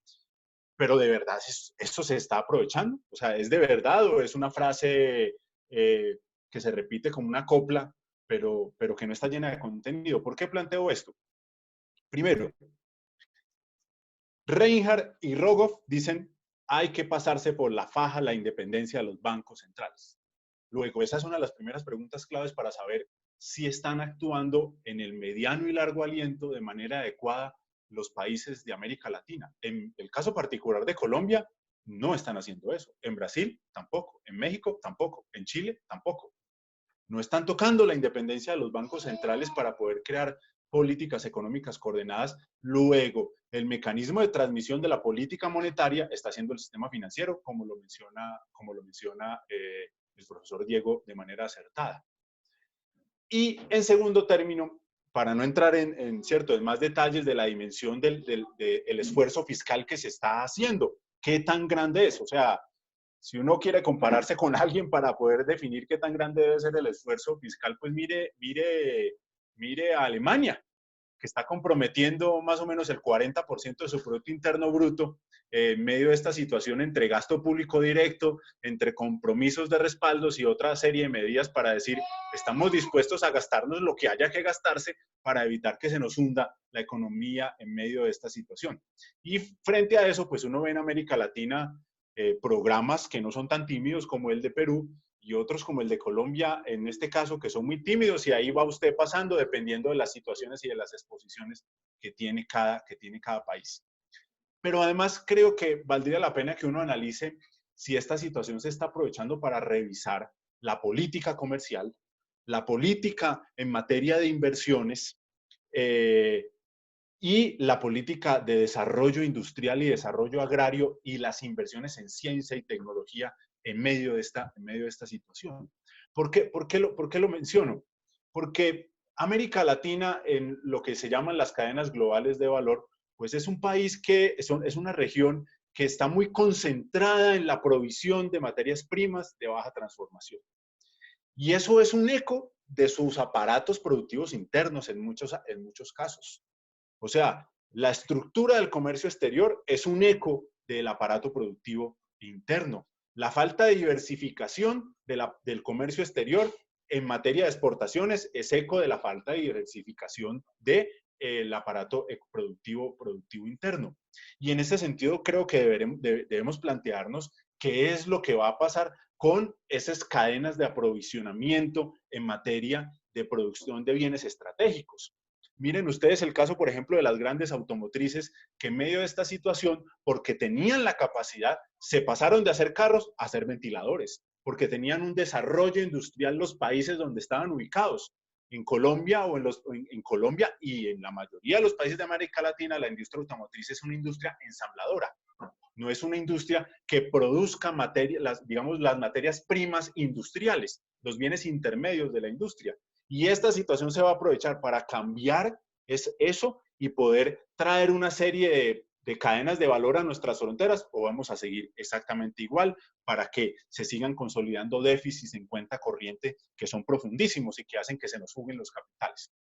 [SPEAKER 5] Pero de verdad, ¿esto se está aprovechando? O sea, ¿es de verdad o es una frase que se repite como una copla, pero que no está llena de contenido? ¿Por qué planteo esto? Primero, Reinhardt y Rogoff dicen, hay que pasarse por la faja la independencia de los bancos centrales. Luego, esa es una de las primeras preguntas claves para saber si están actuando en el mediano y largo aliento de manera adecuada los países de América Latina. En el caso particular de Colombia, no están haciendo eso. En Brasil, tampoco. En México, tampoco. En Chile, tampoco. No están tocando la independencia de los bancos centrales para poder crear políticas económicas coordenadas. Luego, el mecanismo de transmisión de la política monetaria está haciendo el sistema financiero, como lo menciona el profesor Diego de manera acertada. Y en segundo término, para no entrar en más detalles de la dimensión del esfuerzo fiscal que se está haciendo, ¿qué tan grande es? O sea, si uno quiere compararse con alguien para poder definir qué tan grande debe ser el esfuerzo fiscal, pues mire a Alemania, que está comprometiendo más o menos el 40% de su Producto Interno Bruto en medio de esta situación entre gasto público directo, entre compromisos de respaldos y otra serie de medidas para decir, estamos dispuestos a gastarnos lo que haya que gastarse para evitar que se nos hunda la economía en medio de esta situación. Y frente a eso, pues uno ve en América Latina programas que no son tan tímidos como el de Perú, y otros como el de Colombia, en este caso, que son muy tímidos, y ahí va usted pasando dependiendo de las situaciones y de las exposiciones que tiene cada país. Pero además creo que valdría la pena que uno analice si esta situación se está aprovechando para revisar la política comercial, la política en materia de inversiones y la política de desarrollo industrial y desarrollo agrario y las inversiones en ciencia y tecnología en medio de esta situación. ¿Por qué lo menciono? Porque América Latina, en lo que se llaman las cadenas globales de valor, pues es un país es una región que está muy concentrada en la provisión de materias primas de baja transformación. Y eso es un eco de sus aparatos productivos internos en muchos casos. O sea, la estructura del comercio exterior es un eco del aparato productivo interno. La falta de diversificación del comercio exterior en materia de exportaciones es eco de la falta de diversificación del aparato productivo interno. Y en ese sentido creo que debemos plantearnos qué es lo que va a pasar con esas cadenas de aprovisionamiento en materia de producción de bienes estratégicos. Miren ustedes el caso, por ejemplo, de las grandes automotrices que en medio de esta situación, porque tenían la capacidad, se pasaron de hacer carros a hacer ventiladores, porque tenían un desarrollo industrial en los países donde estaban ubicados. En Colombia en Colombia y en la mayoría de los países de América Latina, la industria automotriz es una industria ensambladora. No es una industria que produzca las materias primas industriales, los bienes intermedios de la industria. Y esta situación se va a aprovechar para cambiar eso y poder traer una serie de cadenas de valor a nuestras fronteras, o vamos a seguir exactamente igual para que se sigan consolidando déficits en cuenta corriente que son profundísimos y que hacen que se nos fuguen los capitales.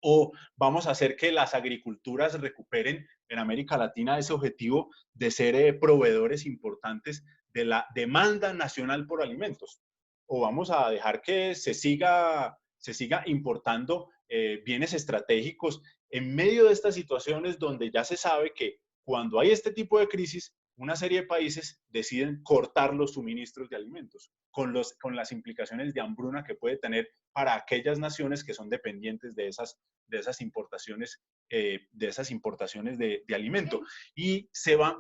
[SPEAKER 5] ¿O vamos a hacer que las agriculturas recuperen en América Latina ese objetivo de ser proveedores importantes de la demanda nacional por alimentos? ¿O vamos a dejar que se siga importando bienes estratégicos en medio de estas situaciones donde ya se sabe que cuando hay este tipo de crisis, una serie de países deciden cortar los suministros de alimentos, con las implicaciones de hambruna que puede tener para aquellas naciones que son dependientes de esas importaciones de alimento? Y se va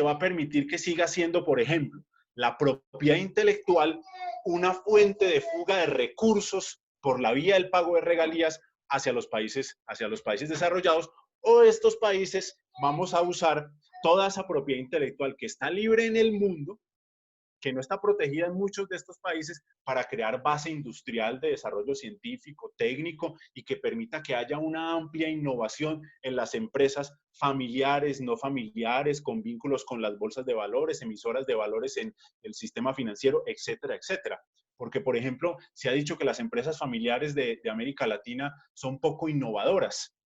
[SPEAKER 5] a permitir que siga siendo, por ejemplo, la propiedad intelectual una fuente de fuga de recursos por la vía del pago de regalías hacia los países desarrollados, o estos países vamos a usar toda esa propiedad intelectual que está libre en el mundo, que no está protegida en muchos de estos países, para crear base industrial de desarrollo científico, técnico, y que permita que haya una amplia innovación en las empresas familiares, no familiares, con vínculos con las bolsas de valores, emisoras de valores en el sistema financiero, etcétera, etcétera. Porque, por ejemplo, se ha dicho que las empresas familiares de América Latina son poco innovadoras,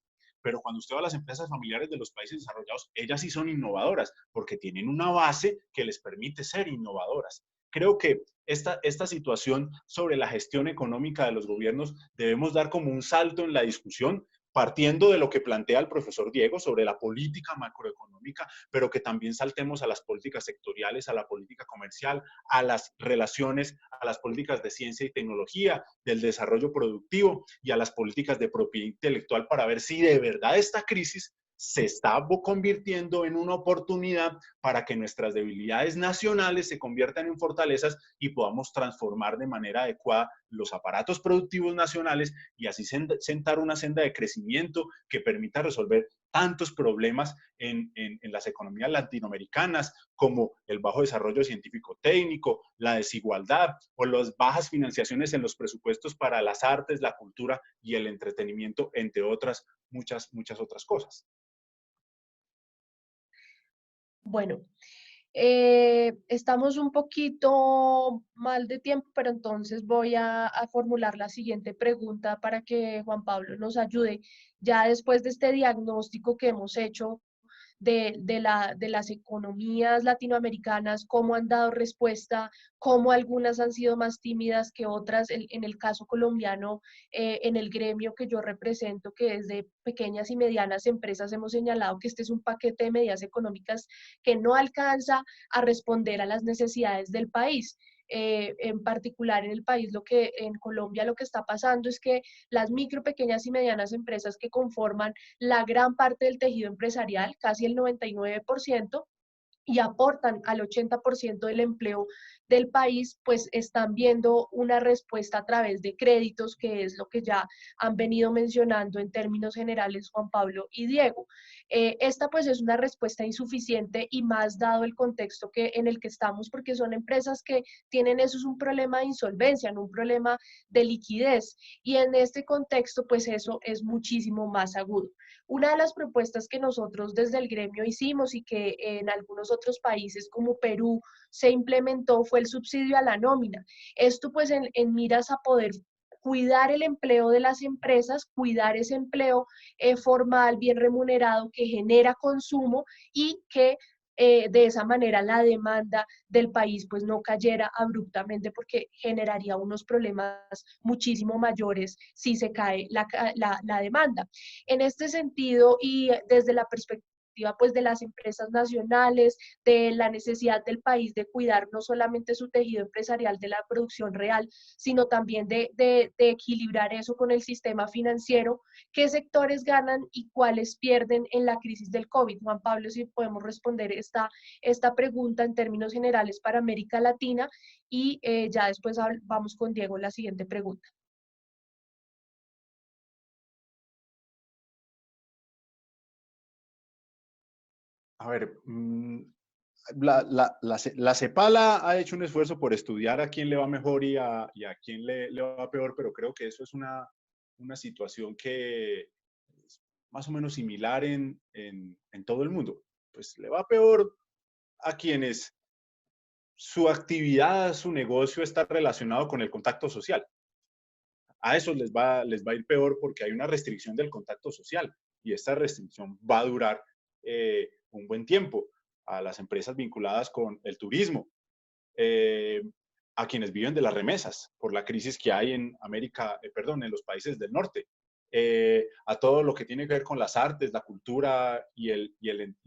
[SPEAKER 5] pero cuando usted va a las empresas familiares de los países desarrollados, ellas sí son innovadoras, porque tienen una base que les permite ser innovadoras. Creo que esta situación sobre la gestión económica de los gobiernos debemos dar como un salto en la discusión, partiendo de lo que plantea el profesor Diego sobre la política macroeconómica, pero que también saltemos a las políticas sectoriales, a la política comercial, a las relaciones, a las políticas de ciencia y tecnología, del desarrollo productivo y a las políticas de propiedad intelectual, para ver si de verdad esta crisis se está convirtiendo en una oportunidad para que nuestras debilidades nacionales se conviertan en fortalezas y podamos transformar de manera adecuada los aparatos productivos nacionales, y así sentar una senda de crecimiento que permita resolver tantos problemas en las economías latinoamericanas, como el bajo desarrollo científico-técnico, la desigualdad o las bajas financiaciones en los presupuestos para las artes, la cultura y el entretenimiento, entre otras muchas otras cosas.
[SPEAKER 2] Bueno, estamos un poquito mal de tiempo, pero entonces voy a formular la siguiente pregunta para que Juan Pablo nos ayude. Ya después de este diagnóstico que hemos hecho de las economías latinoamericanas, cómo han dado respuesta, cómo algunas han sido más tímidas que otras. En el caso colombiano, en el gremio que yo represento, que es de pequeñas y medianas empresas, hemos señalado que este es un paquete de medidas económicas que no alcanza a responder a las necesidades del país. En particular en el país, en Colombia lo que está pasando es que las micro, pequeñas y medianas empresas, que conforman la gran parte del tejido empresarial, casi el 99%, y aportan al 80% del empleo del país, pues están viendo una respuesta a través de créditos, que es lo que ya han venido mencionando en términos generales Juan Pablo y Diego. Esta pues es una respuesta insuficiente, y más dado el contexto en el que estamos, porque son empresas que tienen, eso es un problema de insolvencia, no un problema de liquidez, y en este contexto pues eso es muchísimo más agudo. Una de las propuestas que nosotros desde el gremio hicimos, y que en algunos otros países como Perú se implementó, fue el subsidio a la nómina. Esto pues en miras a poder cuidar el empleo de las empresas, cuidar ese empleo formal, bien remunerado, que genera consumo, y que de esa manera la demanda del país pues no cayera abruptamente, porque generaría unos problemas muchísimo mayores si se cae la demanda. En este sentido, y desde la perspectiva pues de las empresas nacionales, de la necesidad del país de cuidar no solamente su tejido empresarial de la producción real, sino también de equilibrar eso con el sistema financiero, ¿qué sectores ganan y cuáles pierden en la crisis del COVID? Juan Pablo, si podemos responder esta pregunta en términos generales para América Latina, y ya después vamos con Diego la siguiente pregunta.
[SPEAKER 5] A ver, la CEPALA ha hecho un esfuerzo por estudiar a quién le va mejor y a quién le va peor, pero creo que eso es una situación que es más o menos similar en todo el mundo. Pues le va peor a quienes su actividad, su negocio está relacionado con el contacto social. a esos les va a ir peor porque hay una restricción del contacto social y esta restricción va a durar un buen tiempo. A las empresas vinculadas con el turismo, a quienes viven de las remesas por la crisis que hay en en los países del norte, a todo lo que tiene que ver con las artes, la cultura y el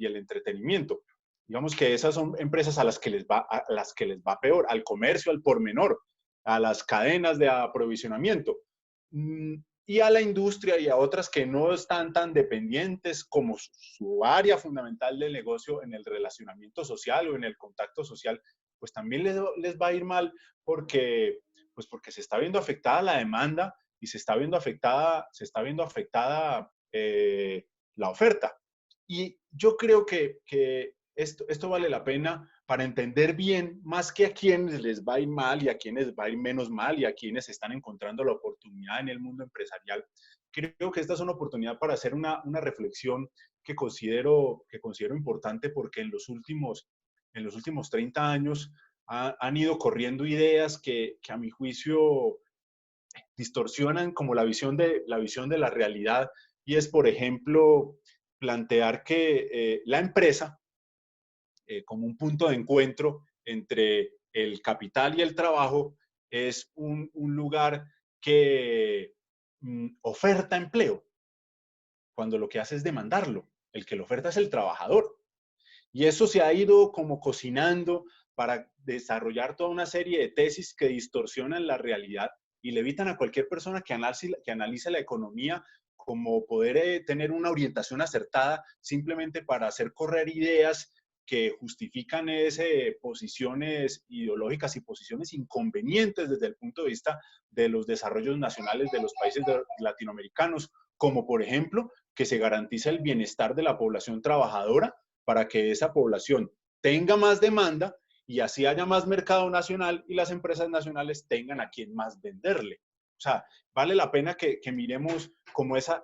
[SPEAKER 5] entretenimiento. Digamos que esas son empresas a las que les va peor, al comercio, al por menor, a las cadenas de aprovisionamiento. Y a la industria y a otras que no están tan dependientes como su área fundamental del negocio en el relacionamiento social o en el contacto social, pues también les va a ir mal porque se está viendo afectada la demanda y se está viendo afectada la oferta. Y yo creo que esto vale la pena para entender bien, más que a quienes les va a ir mal y a quienes va a ir menos mal y a quienes están encontrando la oportunidad en el mundo empresarial. Creo que esta es una oportunidad para hacer una reflexión que considero importante porque en los últimos 30 años han ido corriendo ideas que a mi juicio distorsionan como la visión de la realidad, y es, por ejemplo, plantear que la empresa como un punto de encuentro entre el capital y el trabajo es un lugar que oferta empleo, cuando lo que hace es demandarlo. El que lo oferta es el trabajador. Y eso se ha ido como cocinando para desarrollar toda una serie de tesis que distorsionan la realidad y le evitan a cualquier persona que analice la economía como poder tener una orientación acertada simplemente para hacer correr ideas que justifican posiciones ideológicas y posiciones inconvenientes desde el punto de vista de los desarrollos nacionales de los países latinoamericanos, como por ejemplo que se garantiza el bienestar de la población trabajadora para que esa población tenga más demanda y así haya más mercado nacional y las empresas nacionales tengan a quien más venderle. O sea, vale la pena que miremos como esa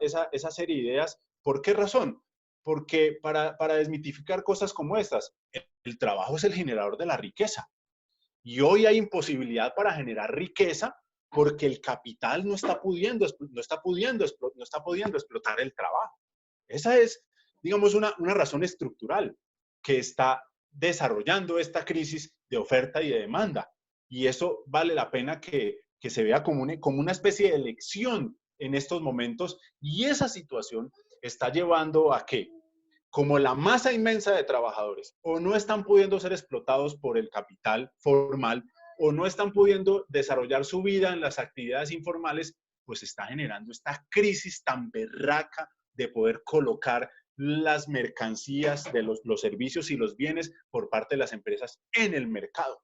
[SPEAKER 5] serie de ideas. ¿Por qué razón? Porque para desmitificar cosas como estas, el trabajo es el generador de la riqueza. Y hoy hay imposibilidad para generar riqueza porque el capital no está pudiendo explotar el trabajo. Esa es, digamos, una razón estructural que está desarrollando esta crisis de oferta y de demanda. Y eso vale la pena que se vea como una especie de lección en estos momentos. Y esa situación está llevando a que, como la masa inmensa de trabajadores o no están pudiendo ser explotados por el capital formal o no están pudiendo desarrollar su vida en las actividades informales, pues está generando esta crisis tan berraca de poder colocar las mercancías de los servicios y los bienes por parte de las empresas en el mercado.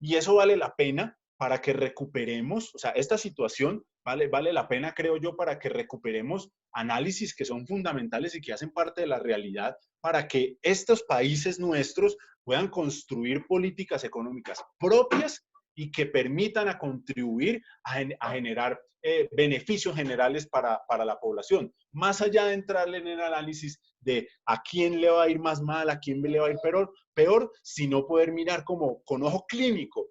[SPEAKER 5] Y eso vale la pena para que recuperemos, o sea, esta situación vale la pena, creo yo, para que recuperemos análisis que son fundamentales y que hacen parte de la realidad para que estos países nuestros puedan construir políticas económicas propias y que permitan a contribuir a generar beneficios generales para la población, más allá de entrarle en el análisis de a quién le va a ir más mal, a quién le va a ir peor, sino poder mirar como con ojo clínico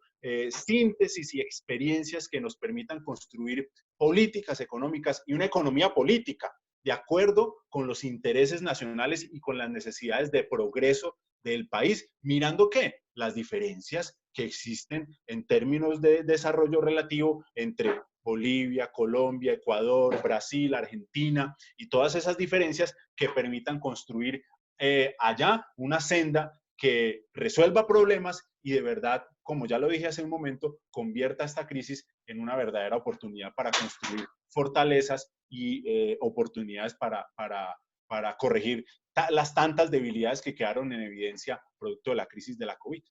[SPEAKER 5] síntesis y experiencias que nos permitan construir políticas económicas y una economía política de acuerdo con los intereses nacionales y con las necesidades de progreso del país, mirando ¿qué? Las diferencias que existen en términos de desarrollo relativo entre Bolivia, Colombia, Ecuador, Brasil, Argentina y todas esas diferencias que permitan construir allá una senda que resuelva problemas y de verdad, como ya lo dije hace un momento, convierta esta crisis en una verdadera oportunidad para construir fortalezas y oportunidades para corregir las tantas debilidades que quedaron en evidencia producto de la crisis de la COVID.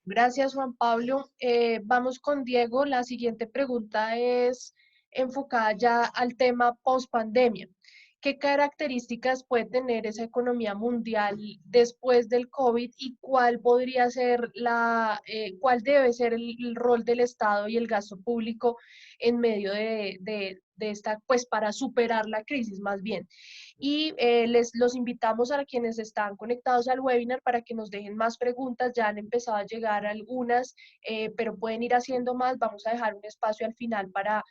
[SPEAKER 2] Gracias, Juan Pablo. Vamos con Diego. La siguiente pregunta es enfocada ya al tema post-pandemia. ¿qué características puede tener esa economía mundial después del COVID y cuál podría ser cuál debe ser el rol del Estado y el gasto público en medio de esta, pues para superar la crisis más bien? Y los invitamos a quienes están conectados al webinar para que nos dejen más preguntas. Ya han empezado a llegar algunas, pero pueden ir haciendo más. Vamos a dejar un espacio al final para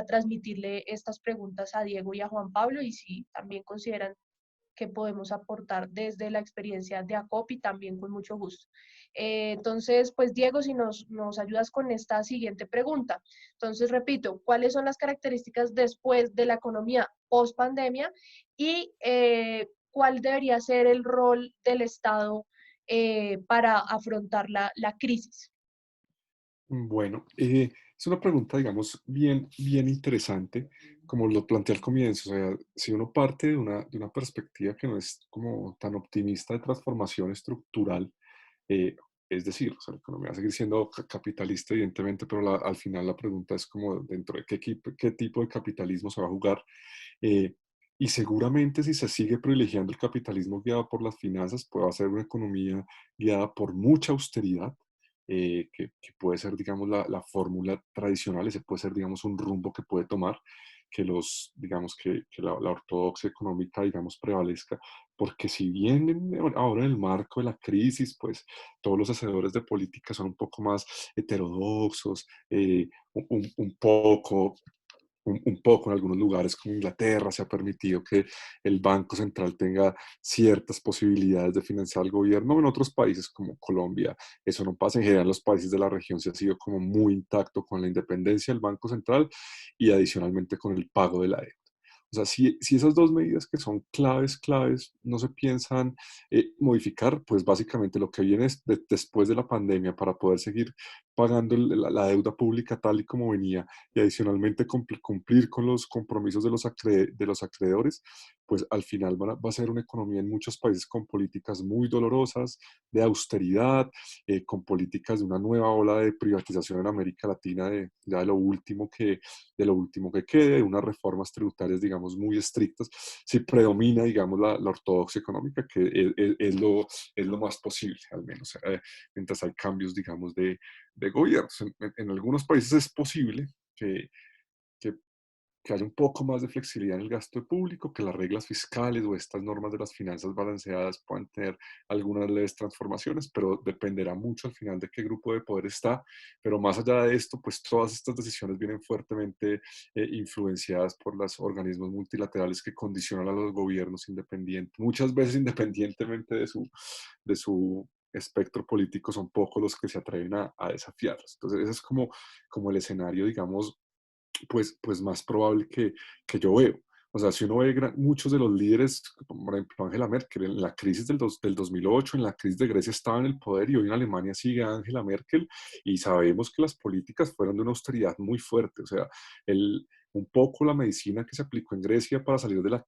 [SPEAKER 2] transmitirle estas preguntas a Diego y a Juan Pablo, y si también consideran que podemos aportar desde la experiencia de ACOPI, también con mucho gusto. Entonces, pues Diego, si nos ayudas con esta siguiente pregunta. Entonces, repito, ¿cuáles son las características después de la economía post pandemia y cuál debería ser el rol del Estado para afrontar la crisis?
[SPEAKER 4] Bueno, es una pregunta, digamos, bien interesante, como lo planteé al comienzo. O sea, si uno parte de una perspectiva que no es como tan optimista de transformación estructural, eh, es decir, o sea, la economía va a seguir siendo capitalista, evidentemente, pero al final la pregunta es como dentro de qué tipo de capitalismo se va a jugar. eh, y seguramente si se sigue privilegiando el capitalismo guiado por las finanzas, puede ser una economía guiada por mucha austeridad, que puede ser, digamos, la fórmula tradicional. Ese puede ser, digamos, un rumbo que puede tomar, que digamos, que la ortodoxia económica, digamos, prevalezca, porque si bien ahora en el marco de la crisis, pues todos los hacedores de política son un poco más heterodoxos, un poco un poco en algunos lugares como Inglaterra se ha permitido que el Banco Central tenga ciertas posibilidades de financiar al gobierno. En otros países como Colombia eso no pasa. En general, los países de la región se ha sido como muy intacto con la independencia del Banco Central y adicionalmente con el pago de la deuda. O sea, si esas dos medidas que son claves, no se piensan modificar, pues básicamente lo que viene es después de la pandemia para poder seguir pagando la deuda pública tal y como venía y adicionalmente cumplir con los compromisos de los acreedores, pues al final va a ser una economía en muchos países con políticas muy dolorosas, de austeridad, con políticas de una nueva ola de privatización en América Latina, ya de lo último que quede, de unas reformas tributarias, digamos, muy estrictas. Si predomina, digamos, la ortodoxia económica, que es lo más posible, al menos, mientras hay cambios, digamos, de gobiernos. En algunos países es posible que, que haya un poco más de flexibilidad en el gasto público, que las reglas fiscales o estas normas de las finanzas balanceadas puedan tener algunas leves transformaciones, pero dependerá mucho al final de qué grupo de poder está. Pero más allá de esto, pues todas estas decisiones vienen fuertemente influenciadas por los organismos multilaterales que condicionan a los gobiernos independientes, muchas veces independientemente de su espectro político, son pocos los que se atreven a desafiarlos. Entonces, ese es como el escenario, digamos, pues más probable que yo veo. O sea, si uno ve muchos de los líderes, como por ejemplo Angela Merkel, en la crisis del 2008, en la crisis de Grecia estaba en el poder y hoy en Alemania sigue Angela Merkel y sabemos que las políticas fueron de una austeridad muy fuerte. O sea, un poco la medicina que se aplicó en Grecia para salir de la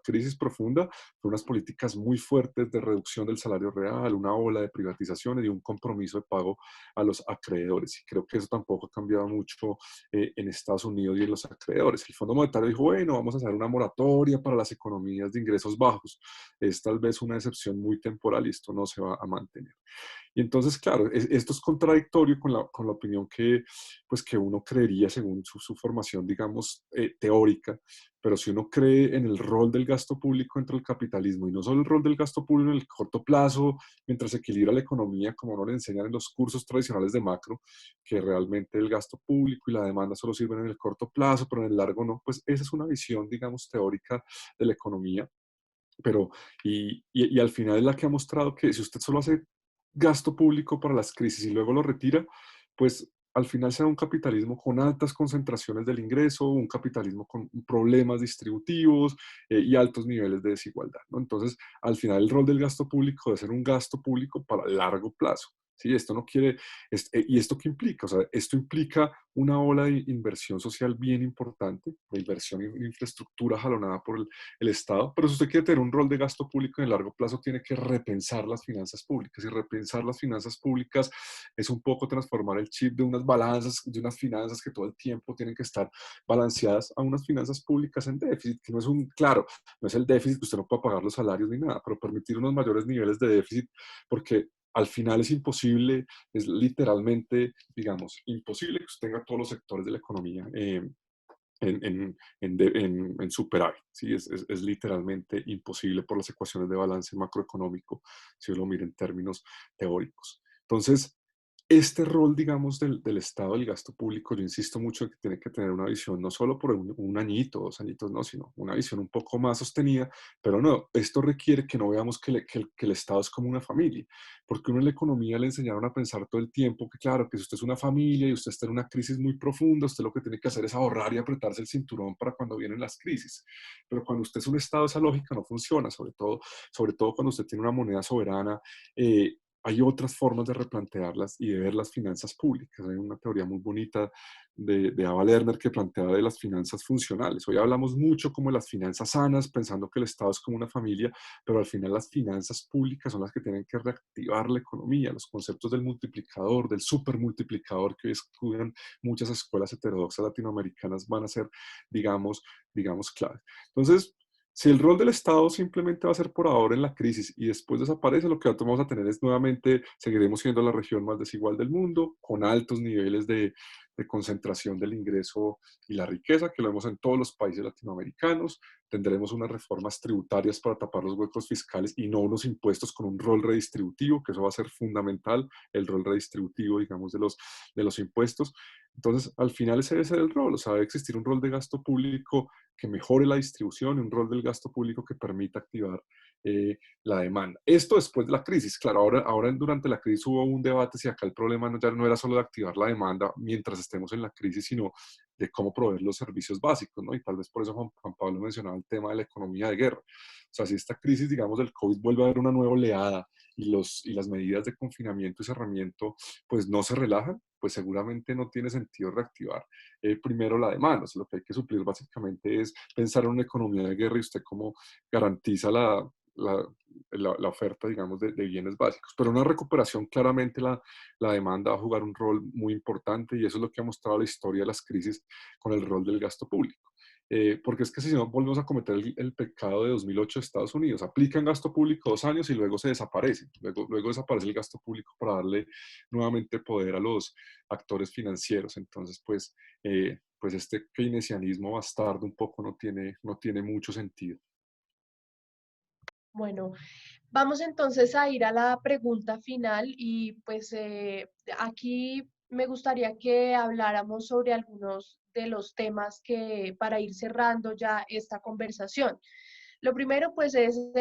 [SPEAKER 4] crisis profunda fue unas políticas muy fuertes de reducción del salario real, una ola de privatizaciones y un compromiso de pago a los acreedores. Y creo que eso tampoco ha cambiado mucho en Estados Unidos y en los acreedores. El Fondo Monetario dijo, bueno, vamos a hacer una moratoria para las economías de ingresos bajos. Es tal vez una excepción muy temporal y esto no se va a mantener. Y entonces, claro, esto es contradictorio con la opinión pues, que uno creería según su formación, digamos, teórica, pero si uno cree en el rol del gasto público dentro del capitalismo, y no solo el rol del gasto público en el corto plazo, mientras se equilibra la economía, como no le enseñan en los cursos tradicionales de macro, que realmente el gasto público y la demanda solo sirven en el corto plazo, pero en el largo no, pues esa es una visión, digamos, teórica de la economía. Pero, y al final es la que ha mostrado que si usted solo hace gasto público para las crisis y luego lo retira, pues al final será un capitalismo con altas concentraciones del ingreso, un capitalismo con problemas distributivos y altos niveles de desigualdad, ¿no? Entonces, al final el rol del gasto público debe ser un gasto público para largo plazo. ¿sí? Esto no quiere, ¿y esto qué implica? O sea, esto implica una ola de inversión social bien importante, de inversión en infraestructura jalonada por el Estado, pero si usted quiere tener un rol de gasto público en el largo plazo, tiene que repensar las finanzas públicas, y repensar las finanzas públicas es un poco transformar el chip de unas balanzas, de unas finanzas que todo el tiempo tienen que estar balanceadas a unas finanzas públicas en déficit, que no es claro, no es el déficit que usted no puede pagar los salarios ni nada, pero permitir unos mayores niveles de déficit, porque al final es imposible, es literalmente, digamos, imposible que usted tenga todos los sectores de la economía en superávit. ¿Sí? Es literalmente imposible por las ecuaciones de balance macroeconómico, si uno lo mira en términos teóricos. Entonces, este rol, digamos, del Estado, del gasto público, yo insisto mucho en que tiene que tener una visión no solo por un añito, 2 añitos, no, sino una visión un poco más sostenida, pero no, esto requiere que no veamos que el Estado es como una familia, porque uno en la economía le enseñaron a pensar todo el tiempo que, claro, que si usted es una familia y usted está en una crisis muy profunda, usted lo que tiene que hacer es ahorrar y apretarse el cinturón para cuando vienen las crisis. Pero cuando usted es un Estado, esa lógica no funciona, sobre todo cuando usted tiene una moneda soberana. Hay otras formas de replantearlas y de ver las finanzas públicas. Hay una teoría muy bonita de Ava Lerner que plantea de las finanzas funcionales. Hoy hablamos mucho como de las finanzas sanas, pensando que el Estado es como una familia, pero al final las finanzas públicas son las que tienen que reactivar la economía. Los conceptos del multiplicador, del supermultiplicador que hoy estudian muchas escuelas heterodoxas latinoamericanas van a ser, digamos, clave. Entonces, si el rol del Estado simplemente va a ser por ahora en la crisis y después desaparece, lo que vamos a tener es nuevamente, seguiremos siendo la región más desigual del mundo, con altos niveles de concentración del ingreso y la riqueza, que lo vemos en todos los países latinoamericanos. Tendremos unas reformas tributarias para tapar los huecos fiscales y no unos impuestos con un rol redistributivo, que eso va a ser fundamental, el rol redistributivo, digamos, de los impuestos. Entonces, al final ese debe ser el rol, o sea, debe existir un rol de gasto público que mejore la distribución y un rol del gasto público que permita activar la demanda. Esto después de la crisis. Claro, ahora durante la crisis hubo un debate si acá el problema ya no era solo de activar la demanda mientras estemos en la crisis, sino de cómo proveer los servicios básicos, ¿no? Y tal vez por eso Juan Pablo mencionaba el tema de la economía de guerra. O sea, si esta crisis, digamos, del COVID vuelve a haber una nueva oleada y las medidas de confinamiento y cerramiento pues no se relajan, pues seguramente no tiene sentido reactivar primero la demanda. O sea, lo que hay que suplir básicamente es pensar en una economía de guerra y usted cómo garantiza la oferta, digamos, de bienes básicos. Pero una recuperación, claramente la demanda va a jugar un rol muy importante y eso es lo que ha mostrado la historia de las crisis con el rol del gasto público. Porque es que si no, volvemos a cometer el pecado de 2008 de Estados Unidos. Aplican gasto público 2 años y luego se desaparece. Luego desaparece el gasto público para darle nuevamente poder a los actores financieros. Entonces, pues este keynesianismo bastardo un poco no tiene mucho sentido.
[SPEAKER 2] Bueno, vamos entonces a ir a la pregunta final y pues aquí me gustaría que habláramos sobre algunos de los temas que para ir cerrando ya esta conversación. Lo primero, pues, es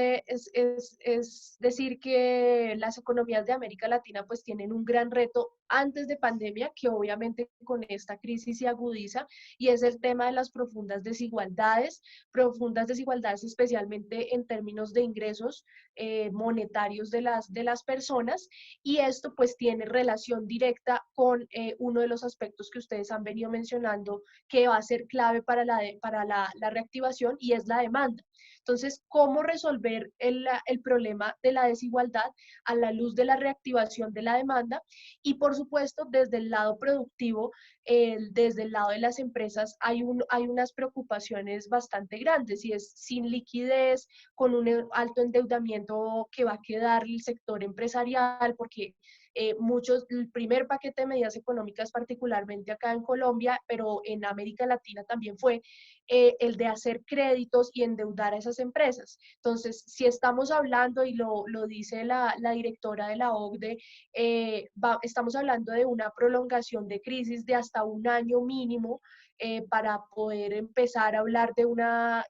[SPEAKER 2] decir que las economías de América Latina, pues, tienen un gran reto antes de pandemia, que obviamente con esta crisis se agudiza, y es el tema de las profundas desigualdades especialmente en términos de ingresos monetarios de las personas, y esto, pues, tiene relación directa con uno de los aspectos que ustedes han venido mencionando, que va a ser clave para la reactivación, y es la demanda. Entonces, ¿cómo resolver el problema de la desigualdad a la luz de la reactivación de la demanda? Y por supuesto, desde el lado productivo, desde el lado de las empresas, hay unas preocupaciones bastante grandes y es sin liquidez, con un alto endeudamiento que va a quedar el sector empresarial, porque el primer paquete de medidas económicas, particularmente acá en Colombia, pero en América Latina también fue el de hacer créditos y endeudar a esas empresas. Entonces, si estamos hablando, y lo dice la directora de la OCDE, estamos hablando de una prolongación de crisis de hasta un año mínimo, para poder empezar a hablar de una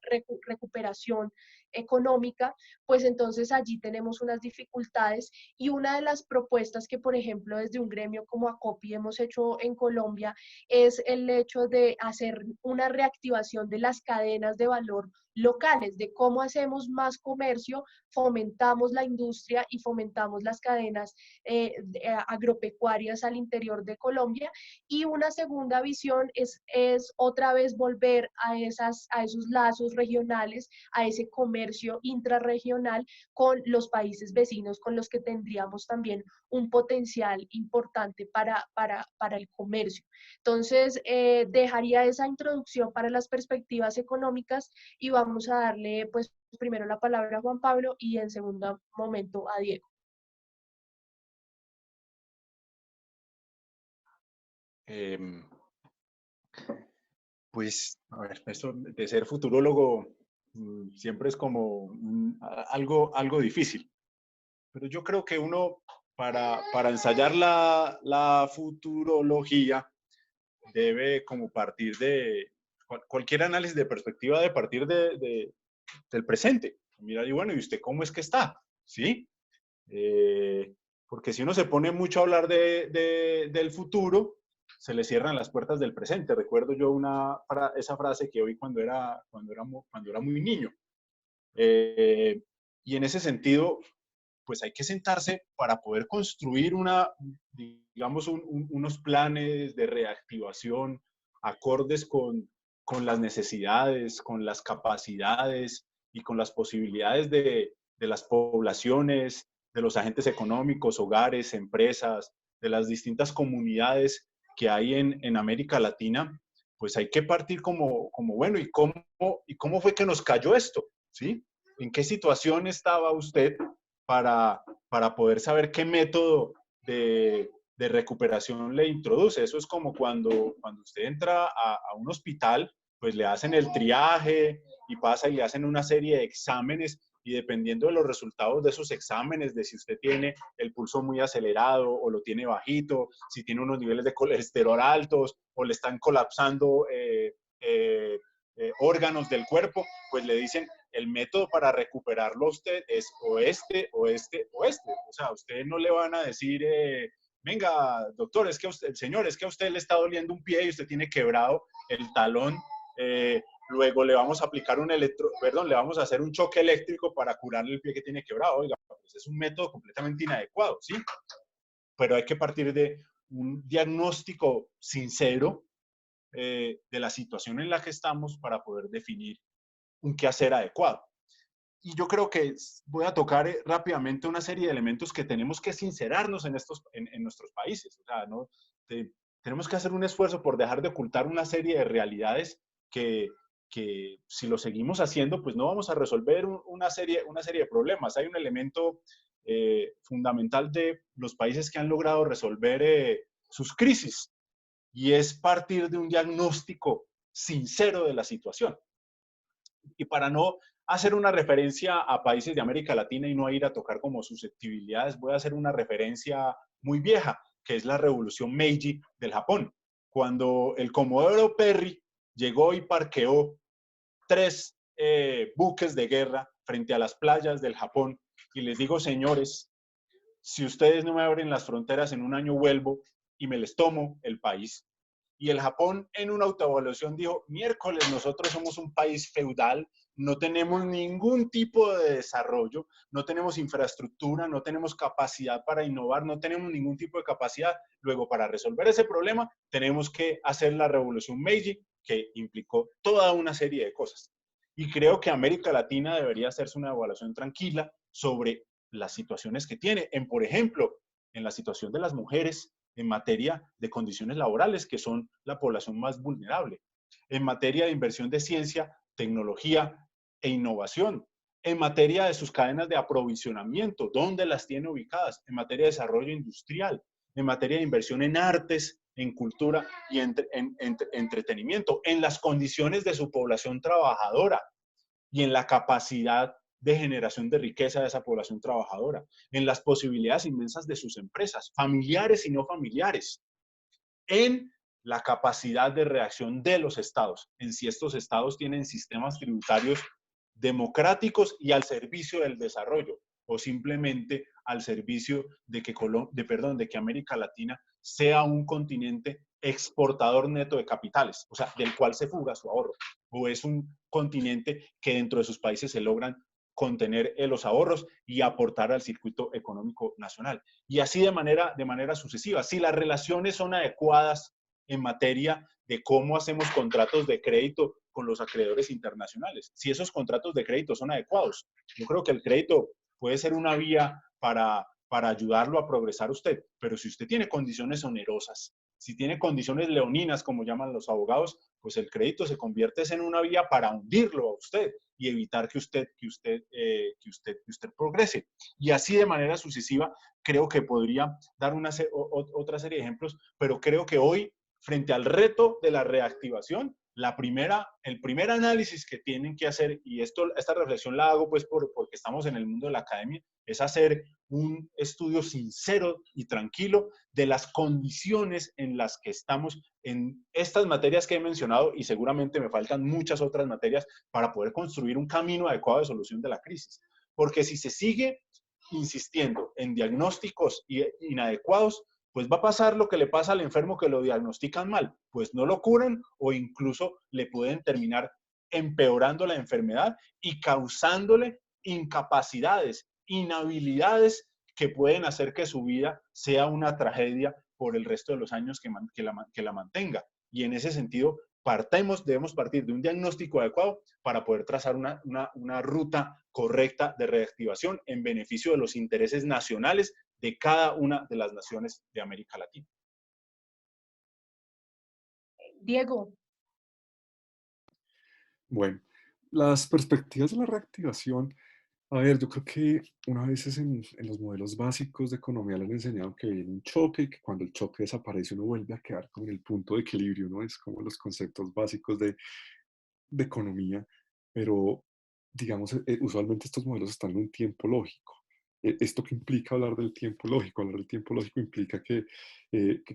[SPEAKER 2] recuperación económica, pues entonces allí tenemos unas dificultades y una de las propuestas que, por ejemplo, desde un gremio como ACOPI hemos hecho en Colombia es el hecho de hacer una reactivación de las cadenas de valor locales, de cómo hacemos más comercio, fomentamos la industria y fomentamos las cadenas agropecuarias al interior de Colombia. Y una segunda visión es otra vez volver a esos lazos regionales, a ese comercio intrarregional con los países vecinos con los que tendríamos también un potencial importante para el comercio. Entonces, dejaría esa introducción para las perspectivas económicas y vamos a darle pues primero la palabra a Juan Pablo y en segundo momento a Diego.
[SPEAKER 5] Pues, a ver, esto de ser futurólogo siempre es como algo difícil. Pero yo creo que uno, para ensayar la futurología, debe como partir de cualquier análisis de perspectiva, de partir del presente. Mira, y bueno, ¿y usted cómo es que está? ¿Sí? Porque si uno se pone mucho a hablar del futuro, se le cierran las puertas del presente. Recuerdo yo esa frase que oí cuando era muy niño. Y en ese sentido, pues hay que sentarse para poder construir digamos, unos planes de reactivación acordes con las necesidades, con las capacidades y con las posibilidades de las poblaciones, de los agentes económicos, hogares, empresas, de las distintas comunidades que hay en América Latina. Pues hay que partir como bueno, ¿y cómo fue que nos cayó esto? ¿Sí? ¿En qué situación estaba usted para poder saber qué método de recuperación le introduce? Eso es como cuando usted entra a un hospital, pues le hacen el triaje y pasa y le hacen una serie de exámenes y dependiendo de los resultados de esos exámenes, de si usted tiene el pulso muy acelerado o lo tiene bajito, si tiene unos niveles de colesterol altos o le están colapsando órganos del cuerpo, pues le dicen el método para recuperarlo a usted es o este, o este, o este. O sea, a usted no le van a decir, venga, doctor, señor, es que a usted le está doliendo un pie y usted tiene quebrado el talón, luego le vamos a aplicar le vamos a hacer un choque eléctrico para curarle el pie que tiene quebrado. Oiga, pues es un método completamente inadecuado, ¿sí? Pero hay que partir de un diagnóstico sincero de la situación en la que estamos para poder definir un quehacer adecuado. Y yo creo que voy a tocar rápidamente una serie de elementos que tenemos que sincerarnos en nuestros países. O sea, ¿no? Tenemos que hacer un esfuerzo por dejar de ocultar una serie de realidades que si lo seguimos haciendo, pues no vamos a resolver una serie de problemas. Hay un elemento fundamental de los países que han logrado resolver sus crisis y es partir de un diagnóstico sincero de la situación. Y para no hacer una referencia a países de América Latina y no ir a tocar como susceptibilidades, voy a hacer una referencia muy vieja, que es la revolución Meiji del Japón. Cuando el Comodoro Perry llegó y parqueó 3 buques de guerra frente a las playas del Japón y les digo, señores, si ustedes no me abren las fronteras en un año vuelvo y me les tomo el país. Y el Japón en una autoevaluación dijo, miércoles, nosotros somos un país feudal, no tenemos ningún tipo de desarrollo, no tenemos infraestructura, no tenemos capacidad para innovar, no tenemos ningún tipo de capacidad. Luego, para resolver ese problema, tenemos que hacer la revolución Meiji, que implicó toda una serie de cosas. Y creo que América Latina debería hacerse una evaluación tranquila sobre las situaciones que tiene, por ejemplo, en la situación de las mujeres, en materia de condiciones laborales, que son la población más vulnerable, en materia de inversión de ciencia, tecnología e innovación, en materia de sus cadenas de aprovisionamiento, dónde las tiene ubicadas, en materia de desarrollo industrial, en materia de inversión en artes, en cultura y en entretenimiento, en las condiciones de su población trabajadora y en la capacidad de generación de riqueza de esa población trabajadora, en las posibilidades inmensas de sus empresas, familiares y no familiares, en la capacidad de reacción de los estados, en si estos estados tienen sistemas tributarios democráticos y al servicio del desarrollo, o simplemente al servicio de que América Latina sea un continente exportador neto de capitales, o sea, del cual se fuga su ahorro, o es un continente que dentro de sus países se logran contener los ahorros y aportar al circuito económico nacional. Y así de manera sucesiva. Si las relaciones son adecuadas en materia de cómo hacemos contratos de crédito con los acreedores internacionales, si esos contratos de crédito son adecuados, yo creo que el crédito puede ser una vía para ayudarlo a progresar usted, pero si usted tiene condiciones onerosas, si tiene condiciones leoninas, como llaman los abogados, pues el crédito se convierte en una vía para hundirlo a usted y evitar que usted progrese. Y así de manera sucesiva, creo que podría dar otra serie de ejemplos, pero creo que hoy, frente al reto de la reactivación, el primer análisis que tienen que hacer, y esta reflexión la hago pues porque estamos en el mundo de la academia, es hacer un estudio sincero y tranquilo de las condiciones en las que estamos en estas materias que he mencionado, y seguramente me faltan muchas otras materias para poder construir un camino adecuado de solución de la crisis. Porque si se sigue insistiendo en diagnósticos inadecuados, pues va a pasar lo que le pasa al enfermo que lo diagnostican mal, pues no lo curan o incluso le pueden terminar empeorando la enfermedad y causándole incapacidades, inhabilidades que pueden hacer que su vida sea una tragedia por el resto de los años que la mantenga. Y en ese sentido, debemos partir de un diagnóstico adecuado para poder trazar una ruta correcta de reactivación en beneficio de los intereses nacionales de cada una de las naciones de América Latina.
[SPEAKER 2] Diego.
[SPEAKER 4] Bueno, las perspectivas de la reactivación, a ver, yo creo que una vez en los modelos básicos de economía les enseñaron que viene un choque y que cuando el choque desaparece uno vuelve a quedar como en el punto de equilibrio, ¿no? Es como los conceptos básicos de economía, pero digamos, usualmente estos modelos están en un tiempo lógico. ¿Esto qué implica hablar del tiempo lógico? Hablar del tiempo lógico implica que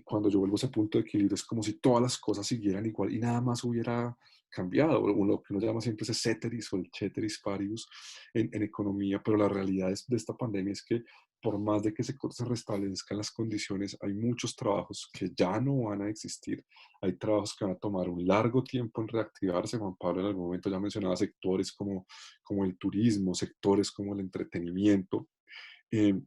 [SPEAKER 4] cuando yo vuelvo a ese punto de equilibrio es como si todas las cosas siguieran igual y nada más hubiera cambiado, o lo que uno llama siempre ese ceteris o el ceteris paribus en economía, pero la realidad de esta pandemia es que por más de que se restablezcan las condiciones, hay muchos trabajos que ya no van a existir, hay trabajos que van a tomar un largo tiempo en reactivarse. Juan Pablo en algún momento ya mencionaba sectores como el turismo, sectores como el entretenimiento. Eh,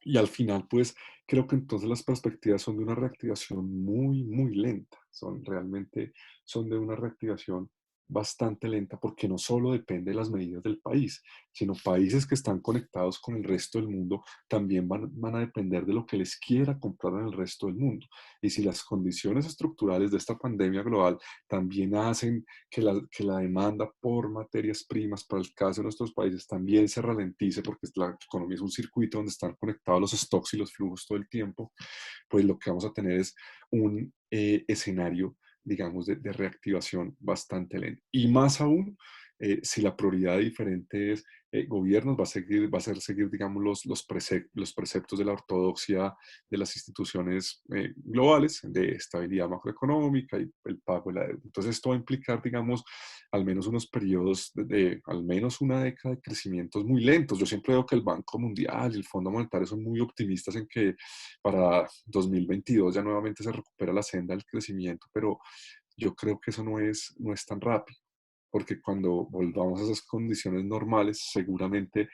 [SPEAKER 4] y al final, pues, creo que entonces las perspectivas son de una reactivación muy, muy lenta. Son de una reactivación bastante lenta porque no solo depende de las medidas del país, sino países que están conectados con el resto del mundo también van a depender de lo que les quiera comprar en el resto del mundo. Y si las condiciones estructurales de esta pandemia global también hacen que la demanda por materias primas para el caso de nuestros países también se ralentice, porque la economía es un circuito donde están conectados los stocks y los flujos todo el tiempo, pues lo que vamos a tener es un escenario, digamos, de reactivación bastante lento. Y más aún, si la prioridad de diferentes gobiernos va a ser seguir, digamos, los preceptos de la ortodoxia de las instituciones globales, de estabilidad macroeconómica y el pago de la deuda. Entonces, esto va a implicar, digamos, al menos unos periodos de al menos una década de crecimientos muy lentos. Yo siempre veo que el Banco Mundial y el Fondo Monetario son muy optimistas en que para 2022 ya nuevamente se recupera la senda del crecimiento, pero yo creo que eso no es tan rápido, porque cuando volvamos a esas condiciones normales, seguramente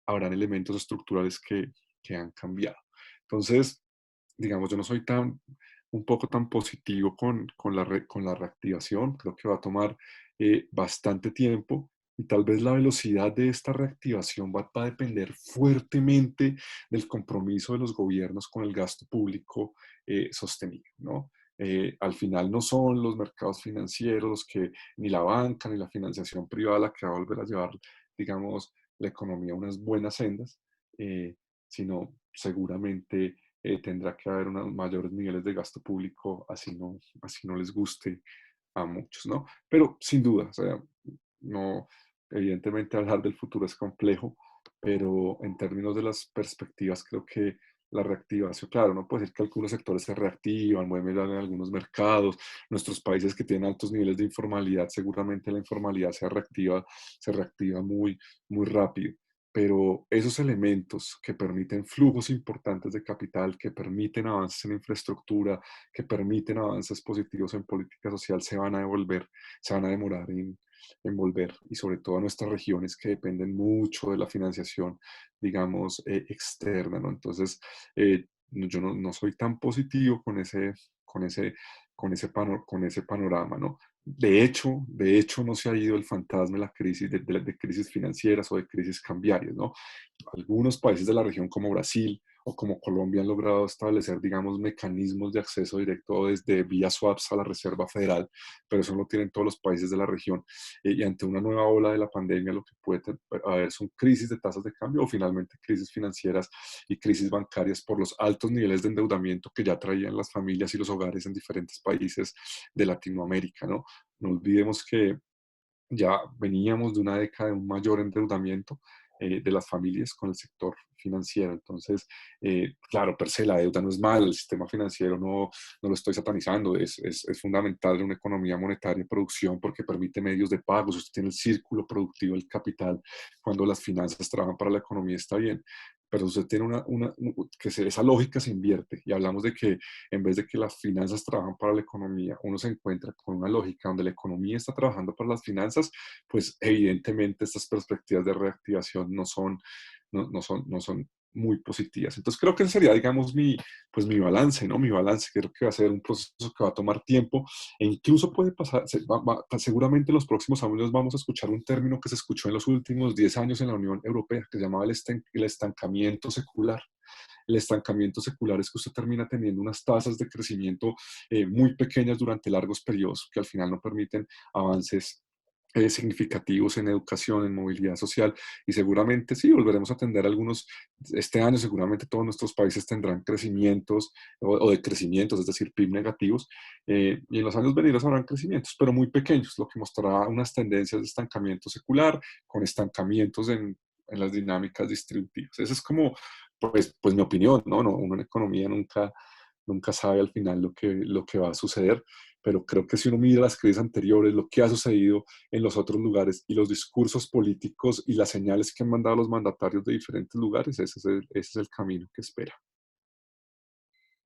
[SPEAKER 4] habrán elementos estructurales que han cambiado. Entonces, digamos, yo no soy un poco tan positivo con la reactivación. Creo que va a tomar bastante tiempo y tal vez la velocidad de esta reactivación va a depender fuertemente del compromiso de los gobiernos con el gasto público sostenible, ¿no? Al final no son los mercados financieros los que, ni la banca, ni la financiación privada la que va a volver a llevar, digamos, la economía a unas buenas sendas, sino seguramente tendrá que haber unos mayores niveles de gasto público, así no les guste a muchos, ¿no? Pero sin duda, o sea, no, evidentemente hablar del futuro es complejo, pero en términos de las perspectivas creo que la reactivación, claro, no puede decir que algunos sectores se reactivan, mueven en algunos mercados, nuestros países que tienen altos niveles de informalidad, seguramente la informalidad se reactiva muy, muy rápido. Pero esos elementos que permiten flujos importantes de capital, que permiten avances en infraestructura, que permiten avances positivos en política social, se van a devolver, se van a demorar en volver, y sobre todo a nuestras regiones que dependen mucho de la financiación, digamos, externa, ¿no? Entonces, yo no soy tan positivo con ese, con ese panorama, ¿no? De hecho, no se ha ido el fantasma de la crisis, de crisis financieras o de crisis cambiarias, ¿no? Algunos países de la región como Brasil o como Colombia han logrado establecer, digamos, mecanismos de acceso directo desde vía swaps a la Reserva Federal, pero eso no tienen todos los países de la región. Y ante una nueva ola de la pandemia, lo que puede haber son crisis de tasas de cambio o finalmente crisis financieras y crisis bancarias por los altos niveles de endeudamiento que ya traían las familias y los hogares en diferentes países de Latinoamérica, ¿no? No olvidemos que ya veníamos de una década de un mayor endeudamiento de las familias con el sector financiero. Entonces, claro, per se la deuda no es mala, el sistema financiero no lo estoy satanizando, es fundamental en una economía monetaria y producción porque permite medios de pago, usted tiene el círculo productivo del capital, cuando las finanzas trabajan para la economía está bien, pero usted tiene esa lógica se invierte y hablamos de que en vez de que las finanzas trabajan para la economía, uno se encuentra con una lógica donde la economía está trabajando para las finanzas, pues evidentemente estas perspectivas de reactivación no son muy positivas. Entonces creo que ese sería, digamos, mi balance, ¿no? Mi balance, creo que va a ser un proceso que va a tomar tiempo e incluso puede pasar, seguramente en los próximos años vamos a escuchar un término que se escuchó en los últimos 10 años en la Unión Europea, que se llamaba el estancamiento secular. El estancamiento secular es que usted termina teniendo unas tasas de crecimiento muy pequeñas durante largos periodos que al final no permiten avances significativos en educación, en movilidad social, y seguramente sí, volveremos a atender algunos, este año seguramente todos nuestros países tendrán crecimientos o decrecimientos, es decir, PIB negativos, y en los años venideros habrán crecimientos, pero muy pequeños, lo que mostrará unas tendencias de estancamiento secular con estancamientos en las dinámicas distributivas. Esa es como, pues mi opinión, ¿no? Una economía nunca sabe al final lo que va a suceder, pero creo que si uno mira las crisis anteriores, lo que ha sucedido en los otros lugares y los discursos políticos y las señales que han mandado los mandatarios de diferentes lugares, ese es el camino que espera.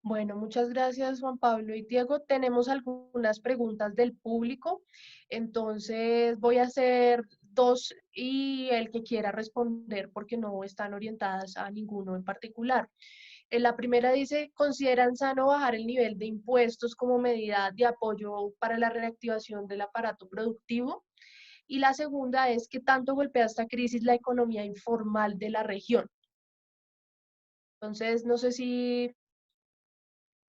[SPEAKER 2] Bueno, muchas gracias Juan Pablo y Diego. Tenemos algunas preguntas del público, entonces voy a hacer dos y el que quiera responder porque no están orientadas a ninguno en particular. La primera dice, ¿consideran sano bajar el nivel de impuestos como medida de apoyo para la reactivación del aparato productivo? Y la segunda es, ¿qué tanto golpea esta crisis la economía informal de la región? Entonces, no sé si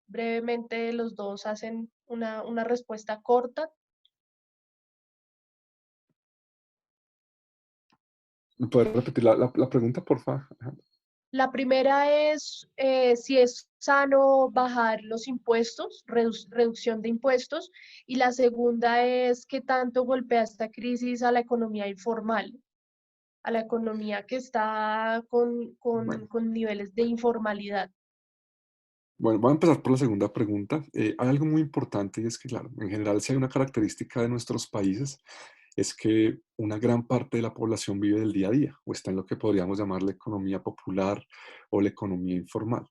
[SPEAKER 2] brevemente los dos hacen una respuesta corta.
[SPEAKER 4] ¿Me puedes repetir la pregunta, por favor?
[SPEAKER 2] La primera es si es sano bajar los impuestos, reducción de impuestos, y la segunda es qué tanto golpea esta crisis a la economía informal, a la economía que está
[SPEAKER 4] Bueno.
[SPEAKER 2] con niveles de informalidad.
[SPEAKER 4] Bueno, voy a empezar por la segunda pregunta. Hay algo muy importante y es que, claro, en general, si hay una característica de nuestros países, es que una gran parte de la población vive del día a día o está en lo que podríamos llamar la economía popular o la economía informal.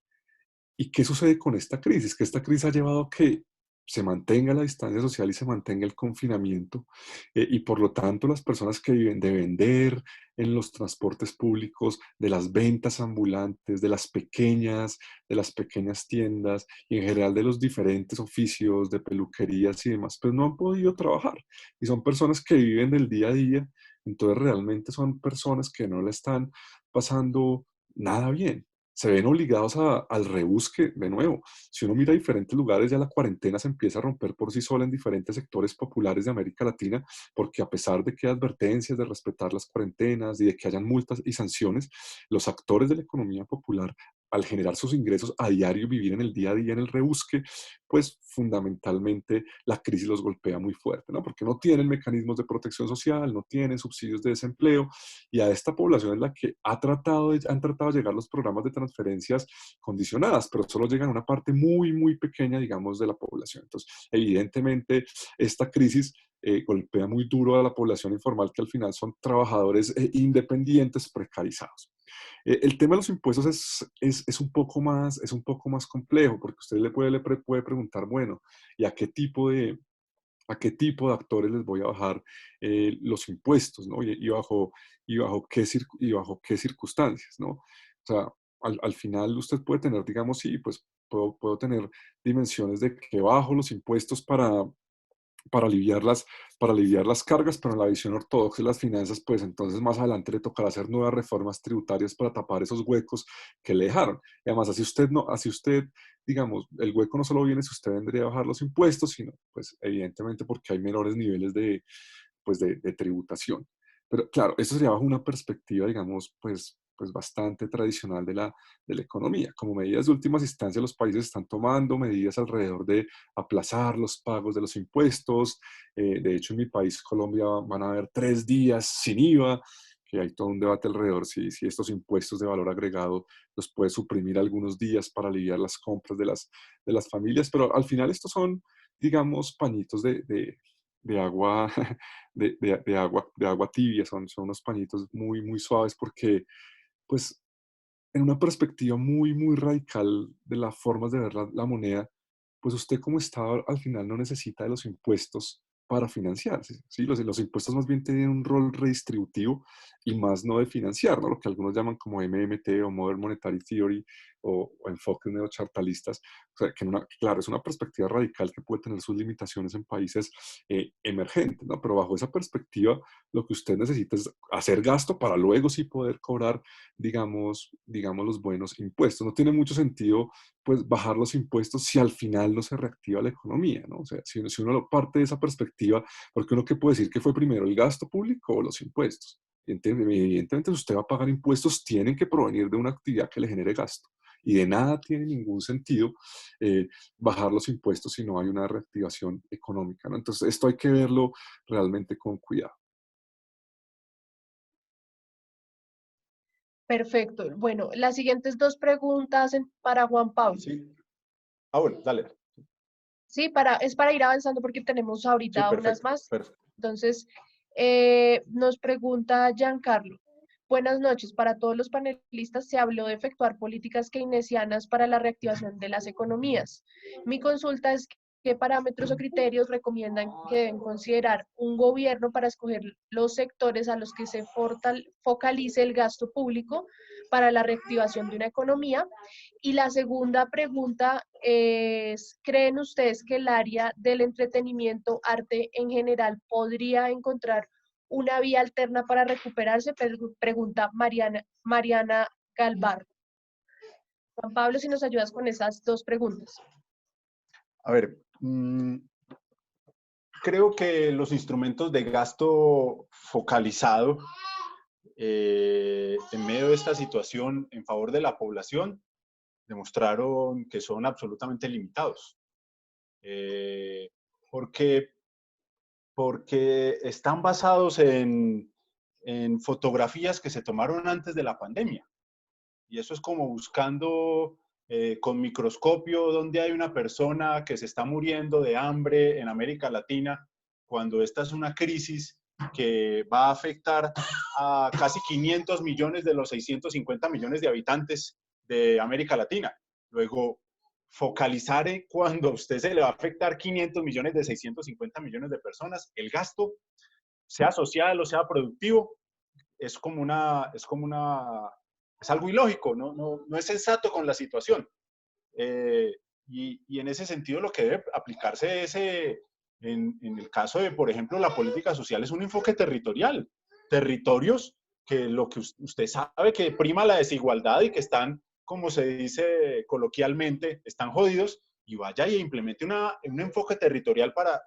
[SPEAKER 4] ¿Y qué sucede con esta crisis? Que esta crisis ha llevado a que se mantenga la distancia social y se mantenga el confinamiento y por lo tanto las personas que viven de vender en los transportes públicos, de las ventas ambulantes, de las pequeñas tiendas y en general de los diferentes oficios de peluquerías y demás, pues no han podido trabajar y son personas que viven del día a día, entonces realmente son personas que no le están pasando nada bien, se ven obligados al rebusque de nuevo. Si uno mira diferentes lugares, ya la cuarentena se empieza a romper por sí sola en diferentes sectores populares de América Latina, porque a pesar de que hay advertencias de respetar las cuarentenas y de que hayan multas y sanciones, los actores de la economía popular al generar sus ingresos a diario, vivir en el día a día, en el rebusque, pues fundamentalmente la crisis los golpea muy fuerte, ¿no? Porque no tienen mecanismos de protección social, no tienen subsidios de desempleo, y a esta población es la que han tratado de llegar los programas de transferencias condicionadas, pero solo llegan a una parte muy, muy pequeña, digamos, de la población. Entonces, evidentemente, esta crisis golpea muy duro a la población informal, que al final son trabajadores independientes precarizados. El tema de los impuestos es un poco más complejo, porque usted puede preguntar, bueno, ¿y a qué tipo de actores les voy a bajar los impuestos, ¿no? Y bajo qué circunstancias, ¿no? O sea, al final usted puede tener, digamos, sí, pues puedo tener dimensiones de que bajo los impuestos para para aliviar las cargas, pero en la visión ortodoxa de las finanzas, pues entonces más adelante le tocará hacer nuevas reformas tributarias para tapar esos huecos que le dejaron. Y además, así usted, digamos, el hueco no solo viene si usted vendría a bajar los impuestos, sino, pues, evidentemente porque hay menores niveles de tributación. Pero claro, eso sería bajo una perspectiva, digamos, pues bastante tradicional de la economía. Como medidas de últimas instancias, los países están tomando medidas alrededor de aplazar los pagos de los impuestos. De hecho, en mi país, Colombia, van a haber 3 días sin IVA, que hay todo un debate alrededor si estos impuestos de valor agregado los puede suprimir algunos días para aliviar las compras de las familias. Pero al final estos son, digamos, pañitos de agua, de agua tibia, son unos pañitos muy, muy suaves porque, pues, en una perspectiva muy, muy radical de las formas de ver la moneda, pues usted como Estado al final no necesita de los impuestos para financiarse, ¿sí? Los impuestos más bien tienen un rol redistributivo y más no de financiar, ¿no? Lo que algunos llaman como MMT o Modern Monetary Theory o enfoques neochartalistas. O sea, claro, es una perspectiva radical que puede tener sus limitaciones en países emergentes, ¿no? Pero bajo esa perspectiva, lo que usted necesita es hacer gasto para luego sí poder cobrar, digamos los buenos impuestos. No tiene mucho sentido pues bajar los impuestos si al final no se reactiva la economía, ¿no? O sea, si uno lo parte de esa perspectiva, porque uno que puede decir que fue primero el gasto público o los impuestos. Evidentemente, si usted va a pagar impuestos, tienen que provenir de una actividad que le genere gasto. Y de nada tiene ningún sentido bajar los impuestos si no hay una reactivación económica, ¿no? Entonces, esto hay que verlo realmente con cuidado.
[SPEAKER 2] Perfecto. Bueno, las siguientes dos preguntas para Juan Pablo.
[SPEAKER 5] Sí. Ah, bueno, dale.
[SPEAKER 2] Sí, es para ir avanzando porque tenemos
[SPEAKER 5] Sí,
[SPEAKER 2] ahorita unas
[SPEAKER 5] perfecto,
[SPEAKER 2] más.
[SPEAKER 5] perfecto.
[SPEAKER 2] Entonces, nos pregunta Giancarlo. Buenas noches. Para todos los panelistas se habló de efectuar políticas keynesianas para la reactivación de las economías. Mi consulta es qué parámetros o criterios recomiendan que deben considerar un gobierno para escoger los sectores a los que se focalice el gasto público para la reactivación de una economía. Y la segunda pregunta es, ¿creen ustedes que el área del entretenimiento, arte en general, podría encontrar una vía alterna para recuperarse? Pregunta Mariana Galvar. Juan Pablo, si nos ayudas con esas dos preguntas.
[SPEAKER 5] A ver, creo que los instrumentos de gasto focalizado en medio de esta situación en favor de la población demostraron que son absolutamente limitados. Porque están basados en fotografías que se tomaron antes de la pandemia. Y eso es como buscando con microscopio dónde hay una persona que se está muriendo de hambre en América Latina, cuando esta es una crisis que va a afectar a casi 500 millones de los 650 millones de habitantes de América Latina. Luego, focalizar cuando a usted se le va a afectar 500 millones de 650 millones de personas, el gasto, sea social o sea productivo, es algo ilógico, no es sensato con la situación. Y en ese sentido lo que debe aplicarse es, en el caso de, por ejemplo, la política social, es un enfoque territorial. Territorios que lo que usted sabe que prima la desigualdad y que están, como se dice coloquialmente, están jodidos, y vaya y implemente un enfoque territorial para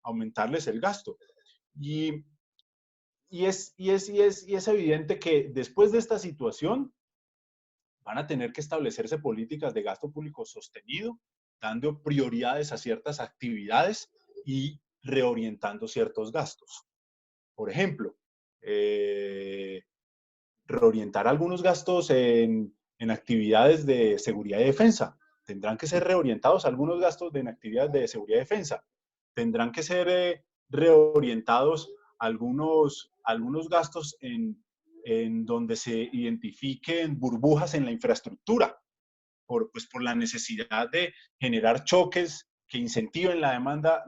[SPEAKER 5] aumentarles el gasto. Y es evidente que después de esta situación, van a tener que establecerse políticas de gasto público sostenido, dando prioridades a ciertas actividades y reorientando ciertos gastos. Por ejemplo, reorientar algunos gastos en actividades de seguridad y defensa. Tendrán que ser reorientados algunos gastos en actividades de seguridad y defensa. Tendrán que ser reorientados algunos gastos en donde se identifiquen burbujas en la infraestructura, pues por la necesidad de generar choques que incentiven la demanda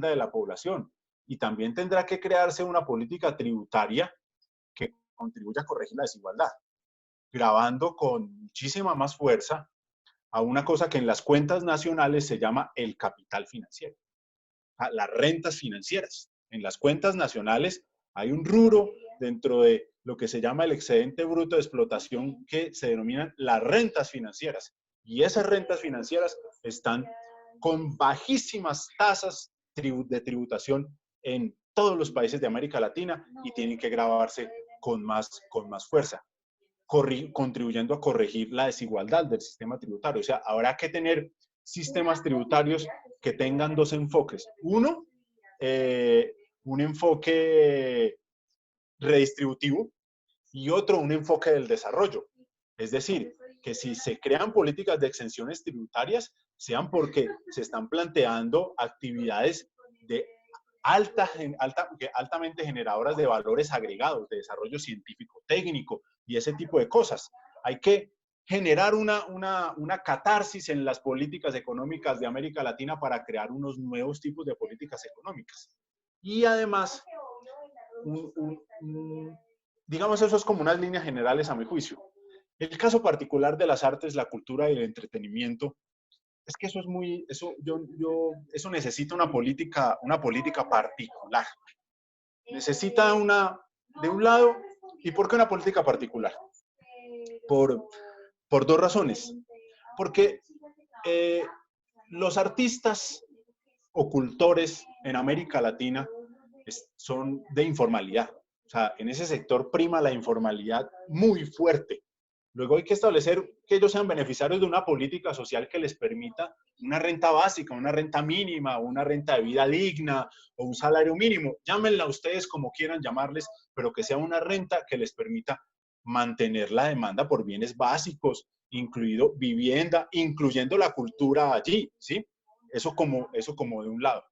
[SPEAKER 5] de la población. Y también tendrá que crearse una política tributaria que contribuya a corregir la desigualdad, grabando con muchísima más fuerza a una cosa que en las cuentas nacionales se llama el capital financiero, las rentas financieras. En las cuentas nacionales hay un rubro dentro de lo que se llama el excedente bruto de explotación que se denominan las rentas financieras. Y esas rentas financieras están con bajísimas tasas de tributación en todos los países de América Latina y tienen que grabarse con más fuerza, contribuyendo a corregir la desigualdad del sistema tributario. O sea, habrá que tener sistemas tributarios que tengan dos enfoques. Uno, un enfoque redistributivo y otro, un enfoque del desarrollo. Es decir, que si se crean políticas de exenciones tributarias, sean porque se están planteando actividades de altamente generadoras de valores agregados, de desarrollo científico, técnico y ese tipo de cosas. Hay que generar una catarsis en las políticas económicas de América Latina para crear unos nuevos tipos de políticas económicas. Y además, digamos, eso es como unas líneas generales a mi juicio. El caso particular de las artes, la cultura y el entretenimiento, es que eso necesita una política particular. Necesita de un lado, ¿y por qué una política particular? Por dos razones. Porque los artistas o cultores en América Latina son de informalidad. O sea, en ese sector prima la informalidad muy fuerte. Luego hay que establecer que ellos sean beneficiarios de una política social que les permita una renta básica, una renta mínima, una renta de vida digna o un salario mínimo. Llámenla ustedes como quieran llamarles, pero que sea una renta que les permita mantener la demanda por bienes básicos, incluido vivienda, incluyendo la cultura allí, ¿sí? Eso como de un lado.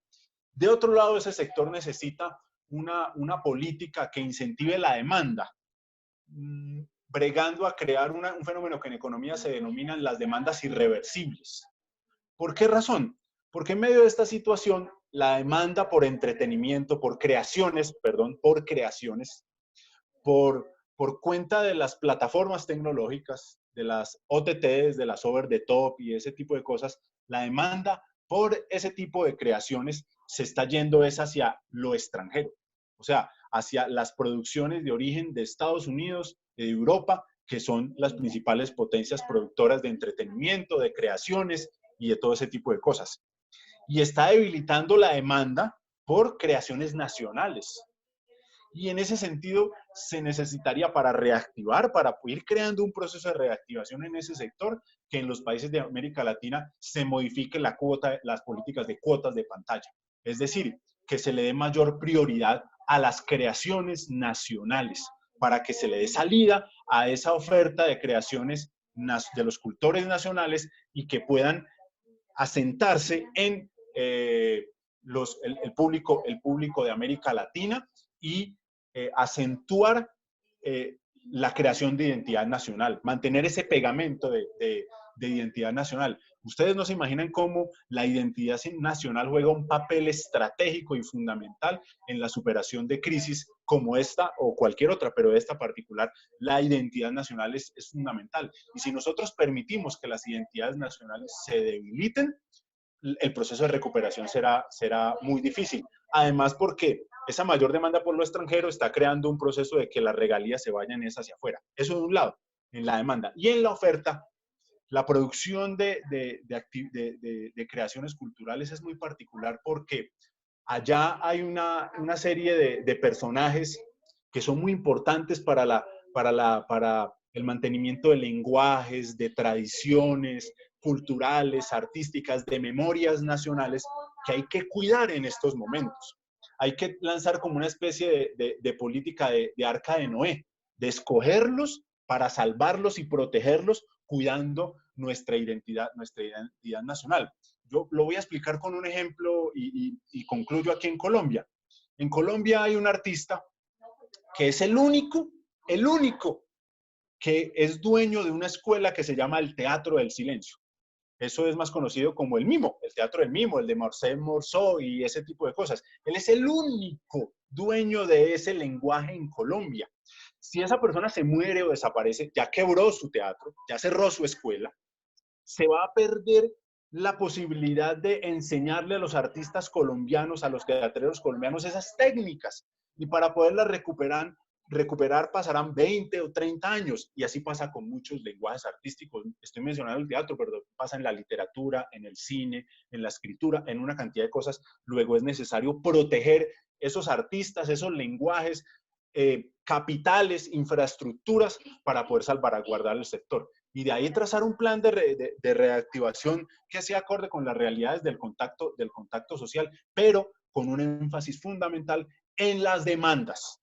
[SPEAKER 5] De otro lado, ese sector necesita una política que incentive la demanda, bregando a crear un fenómeno que en economía se denominan las demandas irreversibles. ¿Por qué razón? Porque en medio de esta situación, la demanda por entretenimiento, por creaciones, por cuenta de las plataformas tecnológicas, de las OTTs, de las over the top y ese tipo de cosas, la demanda por ese tipo de creaciones se está yendo hacia lo extranjero. O sea, hacia las producciones de origen de Estados Unidos, de Europa, que son las principales potencias productoras de entretenimiento, de creaciones y de todo ese tipo de cosas. Y está debilitando la demanda por creaciones nacionales. Y en ese sentido se necesitaría para reactivar, para ir creando un proceso de reactivación en ese sector, que en los países de América Latina se modifique las políticas de cuotas de pantalla. Es decir, que se le dé mayor prioridad a las creaciones nacionales, para que se le dé salida a esa oferta de creaciones de los cultores nacionales y que puedan asentarse en el público de América Latina y acentuar la creación de identidad nacional, mantener ese pegamento de identidad nacional. Ustedes no se imaginan cómo la identidad nacional juega un papel estratégico y fundamental en la superación de crisis como esta o cualquier otra, pero esta particular, la identidad nacional es fundamental. Y si nosotros permitimos que las identidades nacionales se debiliten, el proceso de recuperación será muy difícil. Además, porque esa mayor demanda por lo extranjero está creando un proceso de que las regalías se vayan hacia afuera. Eso de un lado, en la demanda. Y en la oferta, la producción de creaciones culturales es muy particular porque allá hay una serie de personajes que son muy importantes para el mantenimiento de lenguajes, de tradiciones culturales, artísticas, de memorias nacionales que hay que cuidar en estos momentos. Hay que lanzar como una especie de política de arca de Noé, de escogerlos para salvarlos y protegerlos, cuidando nuestra identidad nacional. Yo lo voy a explicar con un ejemplo y concluyo aquí en Colombia. En Colombia hay un artista que es el único que es dueño de una escuela que se llama el Teatro del Silencio. Eso es más conocido como el mimo, el teatro del mimo, el de Marcel Marceau y ese tipo de cosas. Él es el único dueño de ese lenguaje en Colombia. Si esa persona se muere o desaparece, ya quebró su teatro, ya cerró su escuela, se va a perder la posibilidad de enseñarle a los artistas colombianos, a los teatreros colombianos, esas técnicas. Y para poderlas recuperar pasarán 20 o 30 años. Y así pasa con muchos lenguajes artísticos. Estoy mencionando el teatro, pero pasa en la literatura, en el cine, en la escritura, en una cantidad de cosas. Luego es necesario proteger esos artistas, esos lenguajes, capitales, infraestructuras para poder salvaguardar el sector. Y de ahí trazar un plan de reactivación que sea acorde con las realidades del contacto social, pero con un énfasis fundamental en las demandas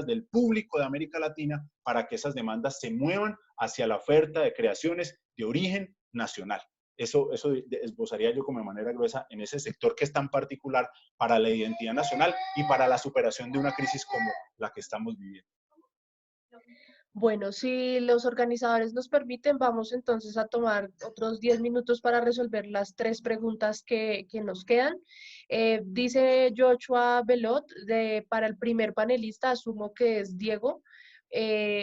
[SPEAKER 5] del público de América Latina, para que esas demandas se muevan hacia la oferta de creaciones de origen nacional. Eso esbozaría yo como de manera gruesa en ese sector que es tan particular para la identidad nacional y para la superación de una crisis como la que estamos viviendo.
[SPEAKER 2] Bueno, si los organizadores nos permiten, vamos entonces a tomar otros 10 minutos para resolver las 3 preguntas que nos quedan. Dice Joshua Belot, para el primer panelista, asumo que es Diego,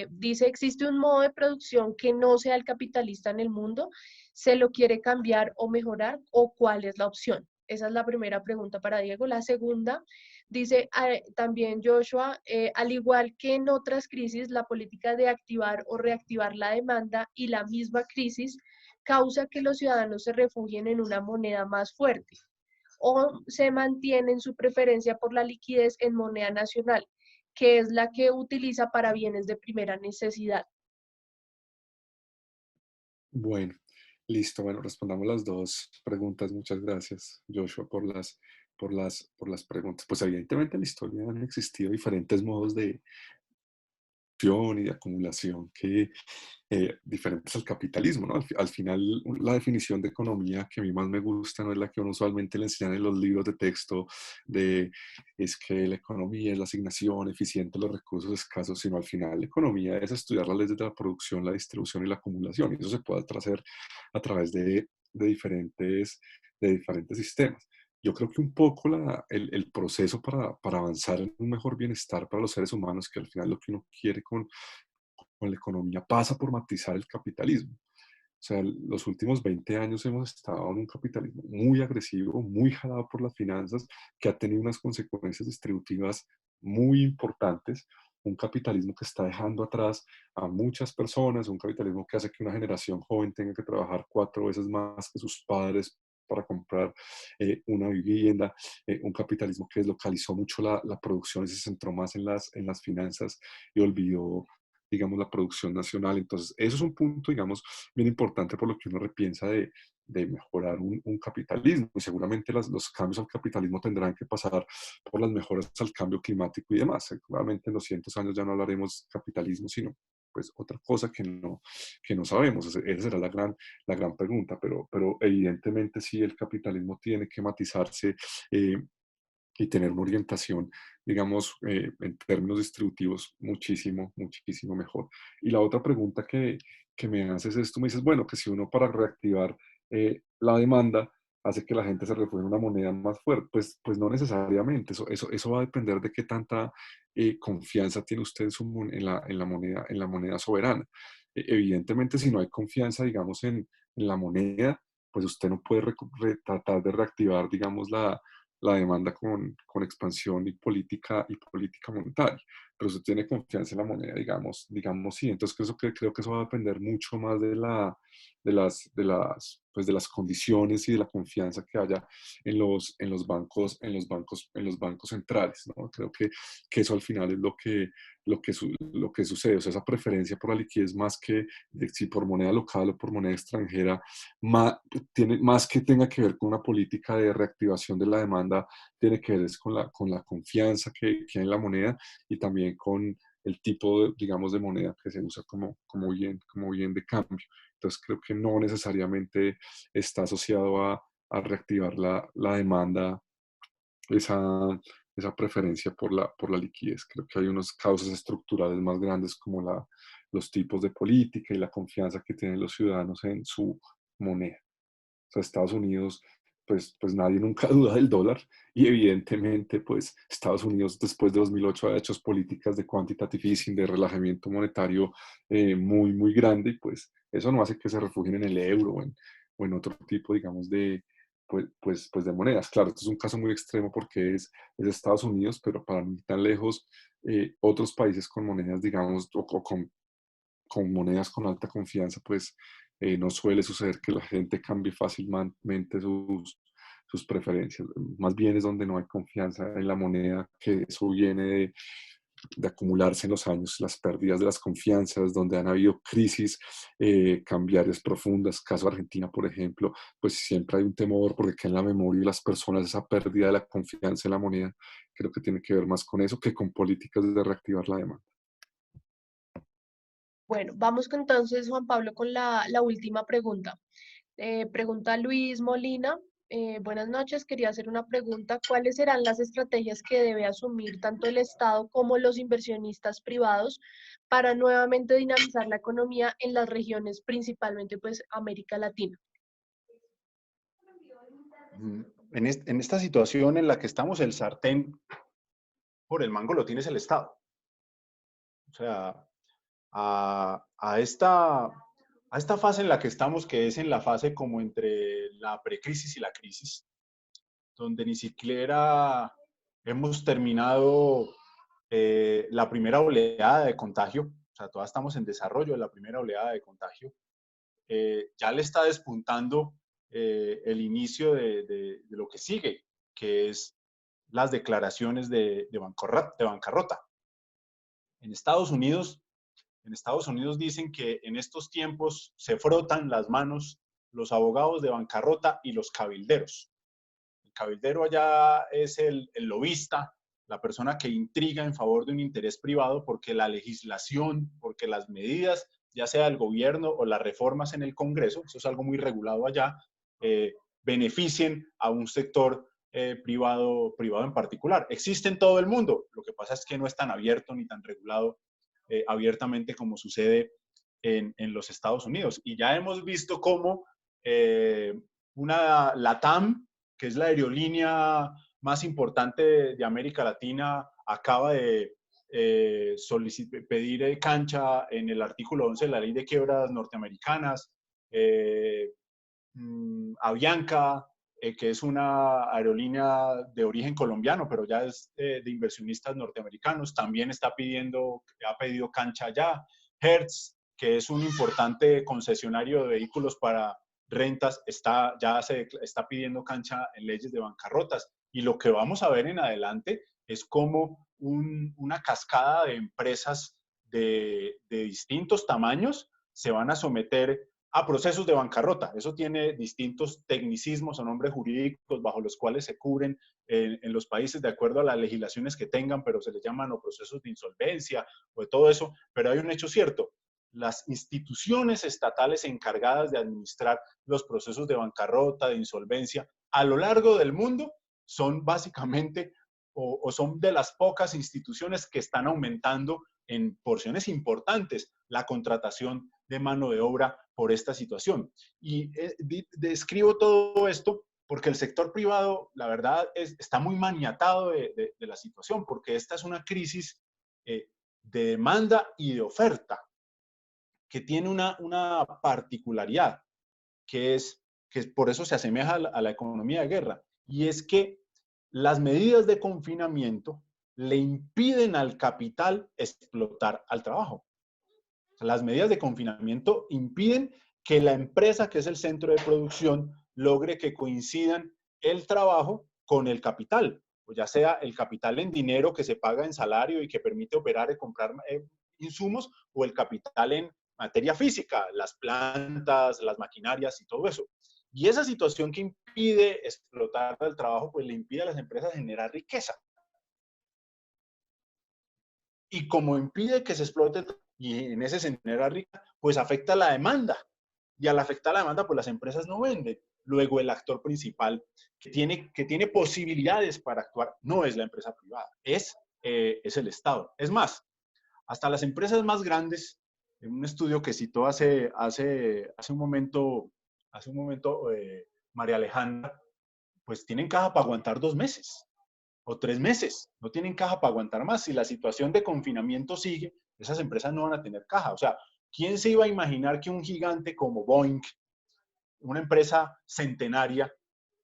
[SPEAKER 2] dice, ¿existe un modo de producción que no sea el capitalista en el mundo? ¿Se lo quiere cambiar o mejorar? ¿O cuál es la opción? Esa es la primera pregunta para Diego. La segunda, dice también Joshua, al igual que en otras crisis, la política de activar o reactivar la demanda y la misma crisis causa que los ciudadanos se refugien en una moneda más fuerte o se mantienen su preferencia por la liquidez en moneda nacional, que es la que utiliza para bienes de primera necesidad.
[SPEAKER 4] Bueno, listo. Bueno, respondamos las dos preguntas. Muchas gracias, Joshua, por las preguntas. Pues evidentemente en la historia han existido diferentes modos de acción y de acumulación que diferentes al capitalismo, ¿no? Al final, la definición de economía que a mí más me gusta no es la que uno usualmente le enseñan en los libros de texto es que la economía es la asignación eficiente de los recursos escasos, sino al final la economía es estudiar las leyes de la producción, la distribución y la acumulación, y eso se puede hacer a través de diferentes sistemas. Yo creo que un poco el proceso para avanzar en un mejor bienestar para los seres humanos, que al final lo que uno quiere con la economía, pasa por matizar el capitalismo. O sea, los últimos 20 años hemos estado en un capitalismo muy agresivo, muy jalado por las finanzas, que ha tenido unas consecuencias distributivas muy importantes. Un capitalismo que está dejando atrás a muchas personas, un capitalismo que hace que una generación joven tenga que trabajar 4 veces más que sus padres para comprar una vivienda, un capitalismo que deslocalizó mucho la producción y se centró más en las finanzas y olvidó, digamos, la producción nacional. Entonces, eso es un punto, digamos, bien importante por lo que uno repiensa de mejorar un capitalismo. Y seguramente los cambios al capitalismo tendrán que pasar por las mejoras al cambio climático y demás. Seguramente en 200 años ya no hablaremos capitalismo, sino pues otra cosa que no sabemos. Esa será la gran pregunta, pero evidentemente sí el capitalismo tiene que matizarse y tener una orientación, digamos, en términos distributivos muchísimo, muchísimo mejor. Y la otra pregunta que me haces es, tú me dices, bueno, que si uno para reactivar la demanda hace que la gente se refugie en una moneda más fuerte, pues no necesariamente, eso va a depender de qué tanta confianza tiene usted en la moneda soberana. Evidentemente, si no hay confianza, digamos, en la moneda, pues usted no puede tratar de reactivar, digamos, la demanda con expansión y política monetaria, pero usted tiene confianza en la moneda, digamos sí. Entonces creo que eso va a depender mucho más de las pues de las condiciones y de la confianza que haya en los bancos centrales, ¿no? Creo que eso al final es lo que sucede. O sea, esa preferencia por la liquidez más que de si por moneda local o por moneda extranjera, tiene más que tenga que ver con una política de reactivación de la demanda, tiene que ver es con la confianza que hay en la moneda y también con el tipo, digamos, de moneda que se usa como bien de cambio. Entonces creo que no necesariamente está asociado a reactivar la demanda, esa, esa preferencia por la liquidez. Creo que hay unas causas estructurales más grandes como los tipos de política y la confianza que tienen los ciudadanos en su moneda. O sea, Estados Unidos, pues nadie nunca duda del dólar y evidentemente pues Estados Unidos después de 2008 ha hecho políticas de quantitative easing, de relajamiento monetario muy, muy grande y pues eso no hace que se refugien en el euro o en otro tipo, digamos, pues de monedas. Claro, esto es un caso muy extremo porque es Estados Unidos, pero para mí tan lejos, otros países con monedas, digamos, o con monedas con alta confianza, pues no suele suceder que la gente cambie fácilmente sus preferencias. Más bien es donde no hay confianza en la moneda, que eso viene de acumularse en los años, las pérdidas de las confianzas, donde han habido crisis cambiarias profundas, caso Argentina, por ejemplo, pues siempre hay un temor porque queda en la memoria de las personas esa pérdida de la confianza en la moneda. Creo que tiene que ver más con eso que con políticas de reactivar la demanda.
[SPEAKER 2] Bueno, vamos entonces, Juan Pablo, con la última pregunta. Pregunta Luis Molina. Buenas noches, quería hacer una pregunta. ¿Cuáles serán las estrategias que debe asumir tanto el Estado como los inversionistas privados para nuevamente dinamizar la economía en las regiones, principalmente pues América Latina?
[SPEAKER 5] En esta situación en la que estamos, el sartén por el mango lo tienes el Estado. O sea, a esta fase en la que estamos, que es en la fase como entre la precrisis y la crisis, donde ni siquiera hemos terminado la primera oleada de contagio, o sea, todavía estamos en desarrollo de la primera oleada de contagio, ya le está despuntando el inicio de lo que sigue, que es las declaraciones de bancarrota. En Estados Unidos dicen que en estos tiempos se frotan las manos los abogados de bancarrota y los cabilderos. El cabildero allá es el lobista, la persona que intriga en favor de un interés privado porque la legislación, porque las medidas, ya sea el gobierno o las reformas en el Congreso, eso es algo muy regulado allá, beneficien a un sector privado en particular. Existe en todo el mundo, lo que pasa es que no es tan abierto ni tan regulado abiertamente como sucede en los Estados Unidos. Y ya hemos visto cómo una LATAM, que es la aerolínea más importante de América Latina, acaba de pedir cancha en el artículo 11 de la Ley de Quiebras norteamericanas. Avianca, que es una aerolínea de origen colombiano, pero ya es de inversionistas norteamericanos, también ha pedido cancha allá. Hertz, que es un importante concesionario de vehículos para rentas, ya se está pidiendo cancha en leyes de bancarrotas. Y lo que vamos a ver en adelante es como una cascada de empresas de distintos tamaños se van a someter a procesos de bancarrota. Eso tiene distintos tecnicismos o nombres jurídicos bajo los cuales se cubren en los países de acuerdo a las legislaciones que tengan, pero se les llaman o procesos de insolvencia o de todo eso. Pero hay un hecho cierto: las instituciones estatales encargadas de administrar los procesos de bancarrota, de insolvencia, a lo largo del mundo, son básicamente o son de las pocas instituciones que están aumentando en porciones importantes la contratación de mano de obra por esta situación. Y describo todo esto porque el sector privado, la verdad, está muy maniatado de la situación, porque esta es una crisis de demanda y de oferta que tiene una particularidad, que por eso se asemeja a la economía de guerra, y es que las medidas de confinamiento le impiden al capital explotar al trabajo. Las medidas de confinamiento impiden que la empresa, que es el centro de producción, logre que coincidan el trabajo con el capital, o ya sea el capital en dinero que se paga en salario y que permite operar y comprar insumos, o el capital en materia física, las plantas, las maquinarias y todo eso. Y esa situación que impide explotar el trabajo, pues le impide a las empresas generar riqueza. Y como impide que se explote y en ese se genera riqueza, pues afecta la demanda. Y al afectar la demanda, pues las empresas no venden. Luego el actor principal que tiene posibilidades para actuar no es la empresa privada, es el Estado. Es más, hasta las empresas más grandes, en un estudio que citó hace un momento, María Alejandra, pues tienen caja para aguantar 2 meses o 3 meses, no tienen caja para aguantar más. Si la situación de confinamiento sigue, esas empresas no van a tener caja. O sea, ¿quién se iba a imaginar que un gigante como Boeing, una empresa centenaria,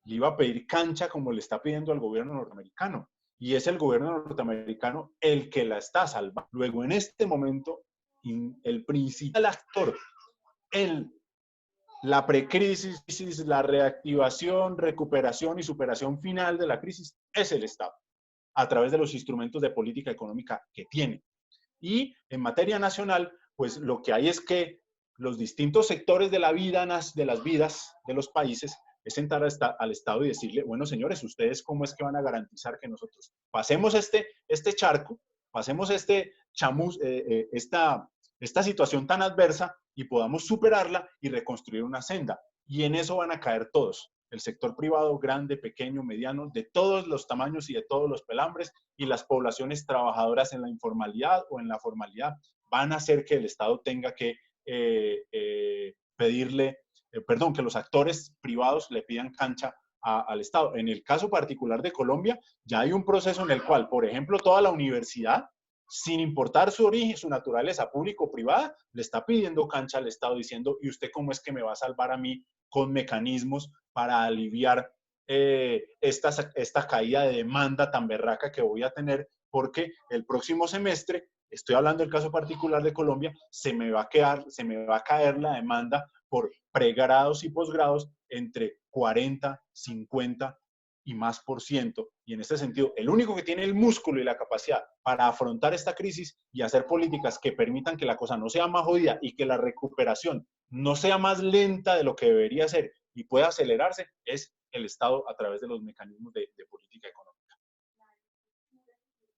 [SPEAKER 5] le iba a pedir cancha como le está pidiendo al gobierno norteamericano? Y es el gobierno norteamericano el que la está salvando. Luego, en este momento, el principal actor, la precrisis, la reactivación, recuperación y superación final de la crisis es el Estado, a través de los instrumentos de política económica que tiene. Y en materia nacional, pues lo que hay es que los distintos sectores de la vida, de las vidas de los países, es sentar al Estado y decirle, bueno, señores, ¿ustedes cómo es que van a garantizar que nosotros pasemos este charco, pasemos esta situación tan adversa y podamos superarla y reconstruir una senda? Y en eso van a caer todos, el sector privado, grande, pequeño, mediano, de todos los tamaños y de todos los pelambres, y las poblaciones trabajadoras en la informalidad o en la formalidad van a hacer que el Estado tenga que que los actores privados le pidan cancha al Estado. En el caso particular de Colombia, ya hay un proceso en el cual, por ejemplo, toda la universidad, sin importar su origen, su naturaleza pública o privada, le está pidiendo cancha al Estado diciendo, ¿y usted cómo es que me va a salvar a mí con mecanismos para aliviar esta caída de demanda tan berraca que voy a tener? Porque el próximo semestre, estoy hablando del caso particular de Colombia, se me va a caer la demanda por pregrados y posgrados entre 40, 50 y más por ciento. Y en este sentido, el único que tiene el músculo y la capacidad para afrontar esta crisis y hacer políticas que permitan que la cosa no sea más jodida y que la recuperación no sea más lenta de lo que debería ser y pueda acelerarse, es el Estado a través de los mecanismos de política económica.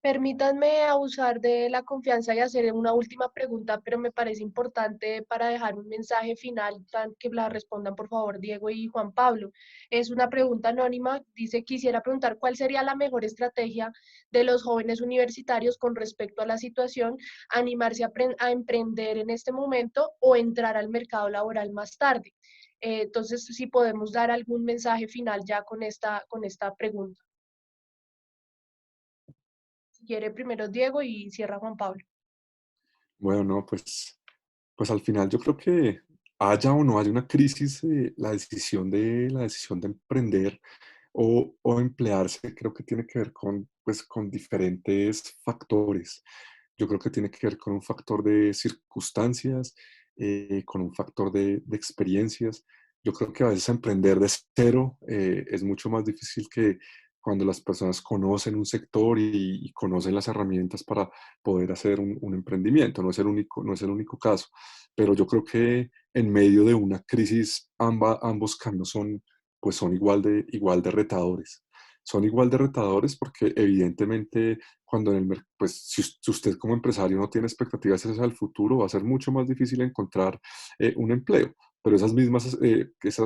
[SPEAKER 2] Permítanme abusar de la confianza y hacer una última pregunta, pero me parece importante para dejar un mensaje final, que la respondan por favor Diego y Juan Pablo. Es una pregunta anónima, dice, quisiera preguntar cuál sería la mejor estrategia de los jóvenes universitarios con respecto a la situación, animarse a emprender en este momento o entrar al mercado laboral más tarde. Entonces, si podemos dar algún mensaje final ya con esta pregunta. Quiere primero Diego y cierra Juan Pablo.
[SPEAKER 4] Bueno, no, pues al final yo creo que haya o no haya una crisis, la decisión de emprender o emplearse, creo que tiene que ver con diferentes factores. Yo creo que tiene que ver con un factor de circunstancias, con un factor de experiencias. Yo creo que a veces emprender de cero es mucho más difícil que cuando las personas conocen un sector y conocen las herramientas para poder hacer un emprendimiento. No es el único caso, pero yo creo que en medio de una crisis ambos caminos son igual de retadores. Son igual de retadores porque evidentemente cuando pues si usted como empresario no tiene expectativas hacia el futuro, va a ser mucho más difícil encontrar un empleo. Pero esa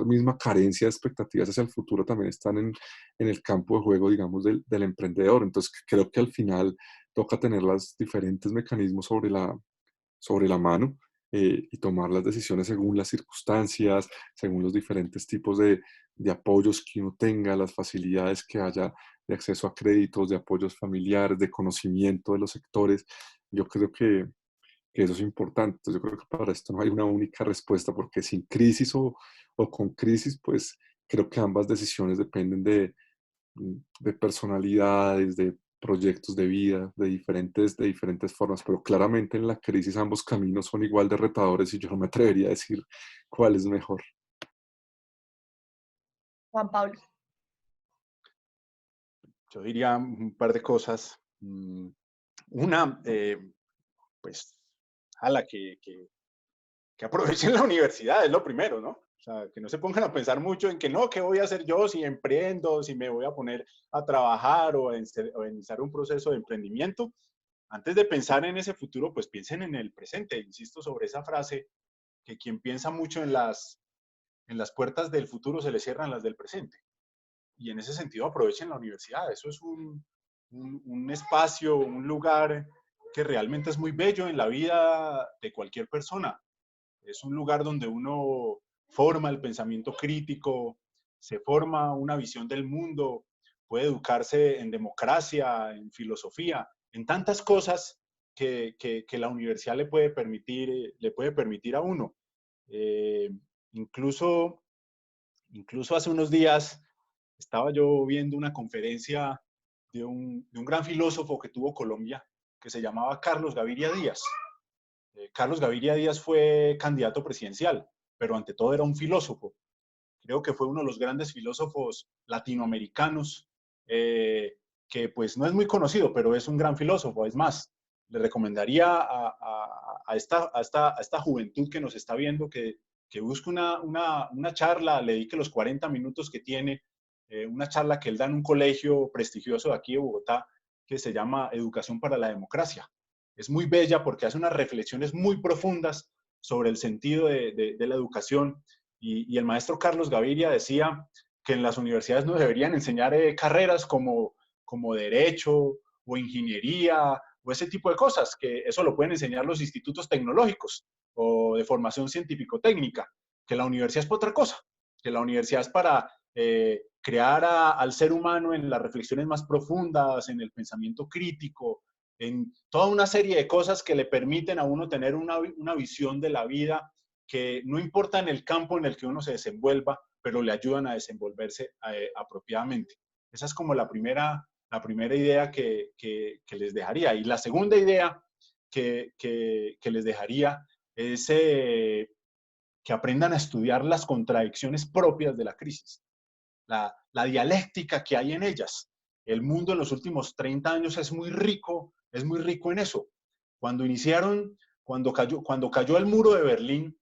[SPEAKER 4] misma carencia de expectativas hacia el futuro también están en el campo de juego, digamos, del emprendedor. Entonces creo que al final toca tener los diferentes mecanismos sobre la mano y tomar las decisiones según las circunstancias, según los diferentes tipos de apoyos que uno tenga, las facilidades que haya de acceso a créditos, de apoyos familiares, de conocimiento de los sectores. Yo creo que eso es importante. Entonces, yo creo que para esto no hay una única respuesta, porque sin crisis o con crisis, pues creo que ambas decisiones dependen de personalidades, proyectos de vida de diferentes formas, pero claramente en la crisis ambos caminos son igual de retadores y yo no me atrevería a decir cuál es mejor.
[SPEAKER 2] Juan Pablo.
[SPEAKER 5] Yo diría un par de cosas. Una, pues, a la que aprovechen la universidad, es lo primero, ¿no? O sea, que no se pongan a pensar mucho en que no, ¿qué voy a hacer yo si emprendo, si me voy a poner a trabajar o a iniciar un proceso de emprendimiento? Antes de pensar en ese futuro, pues piensen en el presente. Insisto sobre esa frase, que quien piensa mucho en las puertas del futuro se le cierran las del presente. Y en ese sentido aprovechen la universidad. Eso es un espacio, un lugar que realmente es muy bello en la vida de cualquier persona. Es un lugar donde uno forma el pensamiento crítico, se forma una visión del mundo, puede educarse en democracia, en filosofía, en tantas cosas que la universidad le puede permitir a uno. Eh, incluso, incluso hace unos días estaba yo viendo una conferencia de un gran filósofo que tuvo Colombia, que se llamaba Carlos Gaviria Díaz. Carlos Gaviria Díaz fue candidato presidencial, pero ante todo era un filósofo. Creo que fue uno de los grandes filósofos latinoamericanos, que pues no es muy conocido, pero es un gran filósofo. Es más, le recomendaría a esta juventud que nos está viendo que busque una charla, le dedique los 40 minutos que tiene, una charla que él da en un colegio prestigioso de aquí de Bogotá, que se llama Educación para la Democracia. Es muy bella porque hace unas reflexiones muy profundas sobre el sentido de la educación. Y el maestro Carlos Gaviria decía que en las universidades no deberían enseñar carreras como derecho o ingeniería o ese tipo de cosas, que eso lo pueden enseñar los institutos tecnológicos o de formación científico-técnica, que la universidad es para otra cosa, que la universidad es para crear al ser humano en las reflexiones más profundas, en el pensamiento crítico, en toda una serie de cosas que le permiten a uno tener una visión de la vida que no importa en el campo en el que uno se desenvuelva, pero le ayudan a desenvolverse apropiadamente. Esa es como la primera idea que les dejaría. Y la segunda idea que les dejaría es que aprendan a estudiar las contradicciones propias de la crisis, la dialéctica que hay en ellas. El mundo en los últimos 30 años es muy rico en eso. Cuando cayó el muro de Berlín,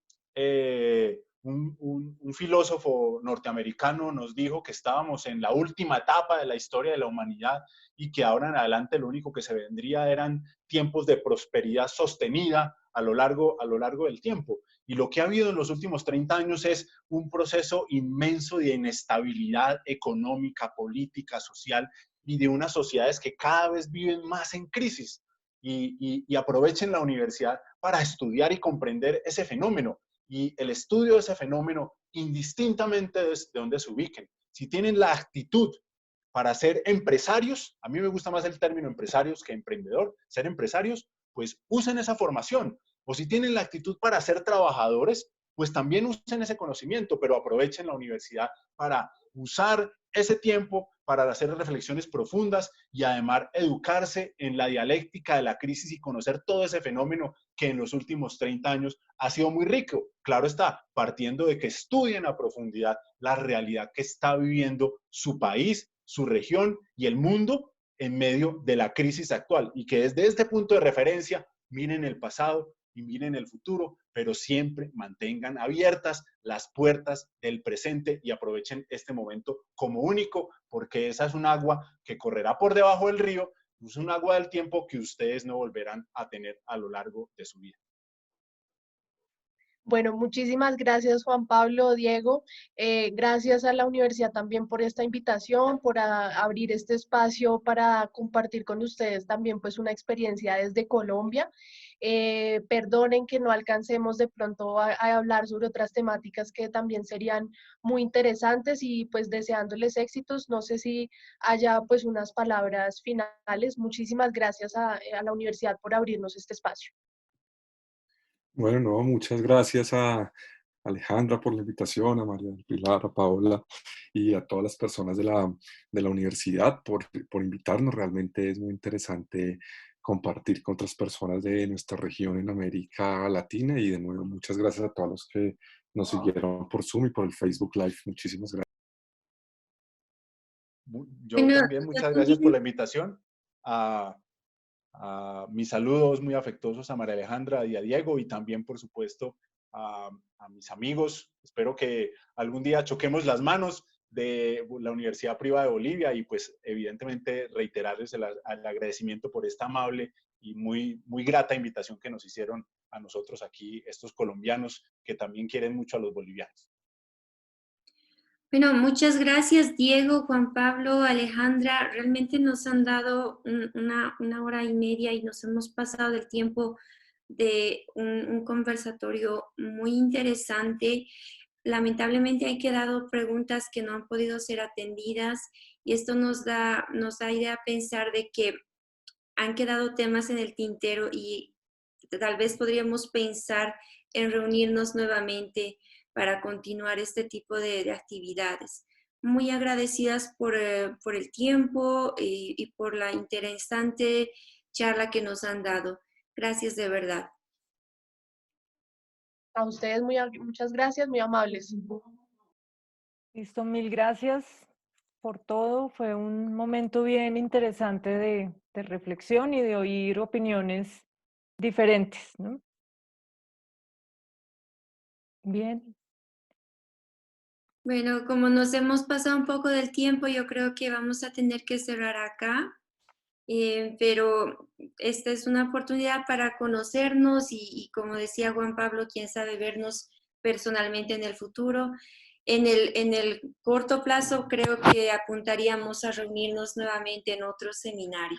[SPEAKER 5] un filósofo norteamericano nos dijo que estábamos en la última etapa de la historia de la humanidad y que ahora en adelante lo único que se vendría eran tiempos de prosperidad sostenida a lo largo del tiempo. Y lo que ha habido en los últimos 30 años es un proceso inmenso de inestabilidad económica, política, social y de unas sociedades que cada vez viven más en crisis. Y aprovechen la universidad para estudiar y comprender ese fenómeno y el estudio de ese fenómeno indistintamente de donde se ubiquen. Si tienen la actitud para ser empresarios, a mí me gusta más el término empresarios que emprendedor, ser empresarios, pues usen esa formación. O si tienen la actitud para ser trabajadores, pues también usen ese conocimiento, pero aprovechen la universidad para usar ese tiempo para hacer reflexiones profundas y además educarse en la dialéctica de la crisis y conocer todo ese fenómeno que en los últimos 30 años ha sido muy rico. Claro está, partiendo de que estudien a profundidad la realidad que está viviendo su país, su región y el mundo en medio de la crisis actual y que desde este punto de referencia miren el pasado y miren el futuro, pero siempre mantengan abiertas las puertas del presente y aprovechen este momento como único, porque esa es un agua que correrá por debajo del río, es un agua del tiempo que ustedes no volverán a tener a lo largo de su vida.
[SPEAKER 2] Bueno, muchísimas gracias Juan Pablo, Diego. Gracias a la universidad también por esta invitación, por abrir este espacio para compartir con ustedes también pues una experiencia desde Colombia. Perdonen que no alcancemos de pronto a hablar sobre otras temáticas que también serían muy interesantes y pues deseándoles éxitos. No sé si haya pues unas palabras finales. Muchísimas gracias a la universidad por abrirnos este espacio.
[SPEAKER 4] Bueno, no, muchas gracias Alejandra por la invitación, a María del Pilar, a Paola y a todas las personas de la universidad por invitarnos. Realmente es muy interesante compartir con otras personas de nuestra región en América Latina y de nuevo muchas gracias a todos los que nos siguieron por Zoom y por el Facebook Live. Muchísimas gracias.
[SPEAKER 5] Yo también, muchas gracias por la invitación. A mis saludos muy afectuosos a María Alejandra y a Diego, y también, por supuesto, a mis amigos. Espero que algún día choquemos las manos de la Universidad Privada de Bolivia y pues evidentemente reiterarles el agradecimiento por esta amable y muy grata invitación que nos hicieron a nosotros aquí, estos colombianos que también quieren mucho a los bolivianos.
[SPEAKER 3] Bueno, muchas gracias Diego, Juan Pablo, Alejandra. Realmente nos han dado una hora y media y nos hemos pasado del tiempo de un conversatorio muy interesante. Lamentablemente han quedado preguntas que no han podido ser atendidas y esto nos da idea a pensar de que han quedado temas en el tintero y tal vez podríamos pensar en reunirnos nuevamente para continuar este tipo de actividades. Muy agradecidas por el tiempo y por la interesante charla que nos han dado. Gracias de verdad.
[SPEAKER 2] A ustedes muchas gracias, muy amables.
[SPEAKER 1] Listo, mil gracias por todo. Fue un momento bien interesante de reflexión y de oír opiniones diferentes, ¿no? Bien.
[SPEAKER 3] Bueno, como nos hemos pasado un poco del tiempo, yo creo que vamos a tener que cerrar acá. Pero esta es una oportunidad para conocernos y como decía Juan Pablo, quién sabe vernos personalmente en el futuro. En el corto plazo creo que apuntaríamos a reunirnos nuevamente en otro seminario.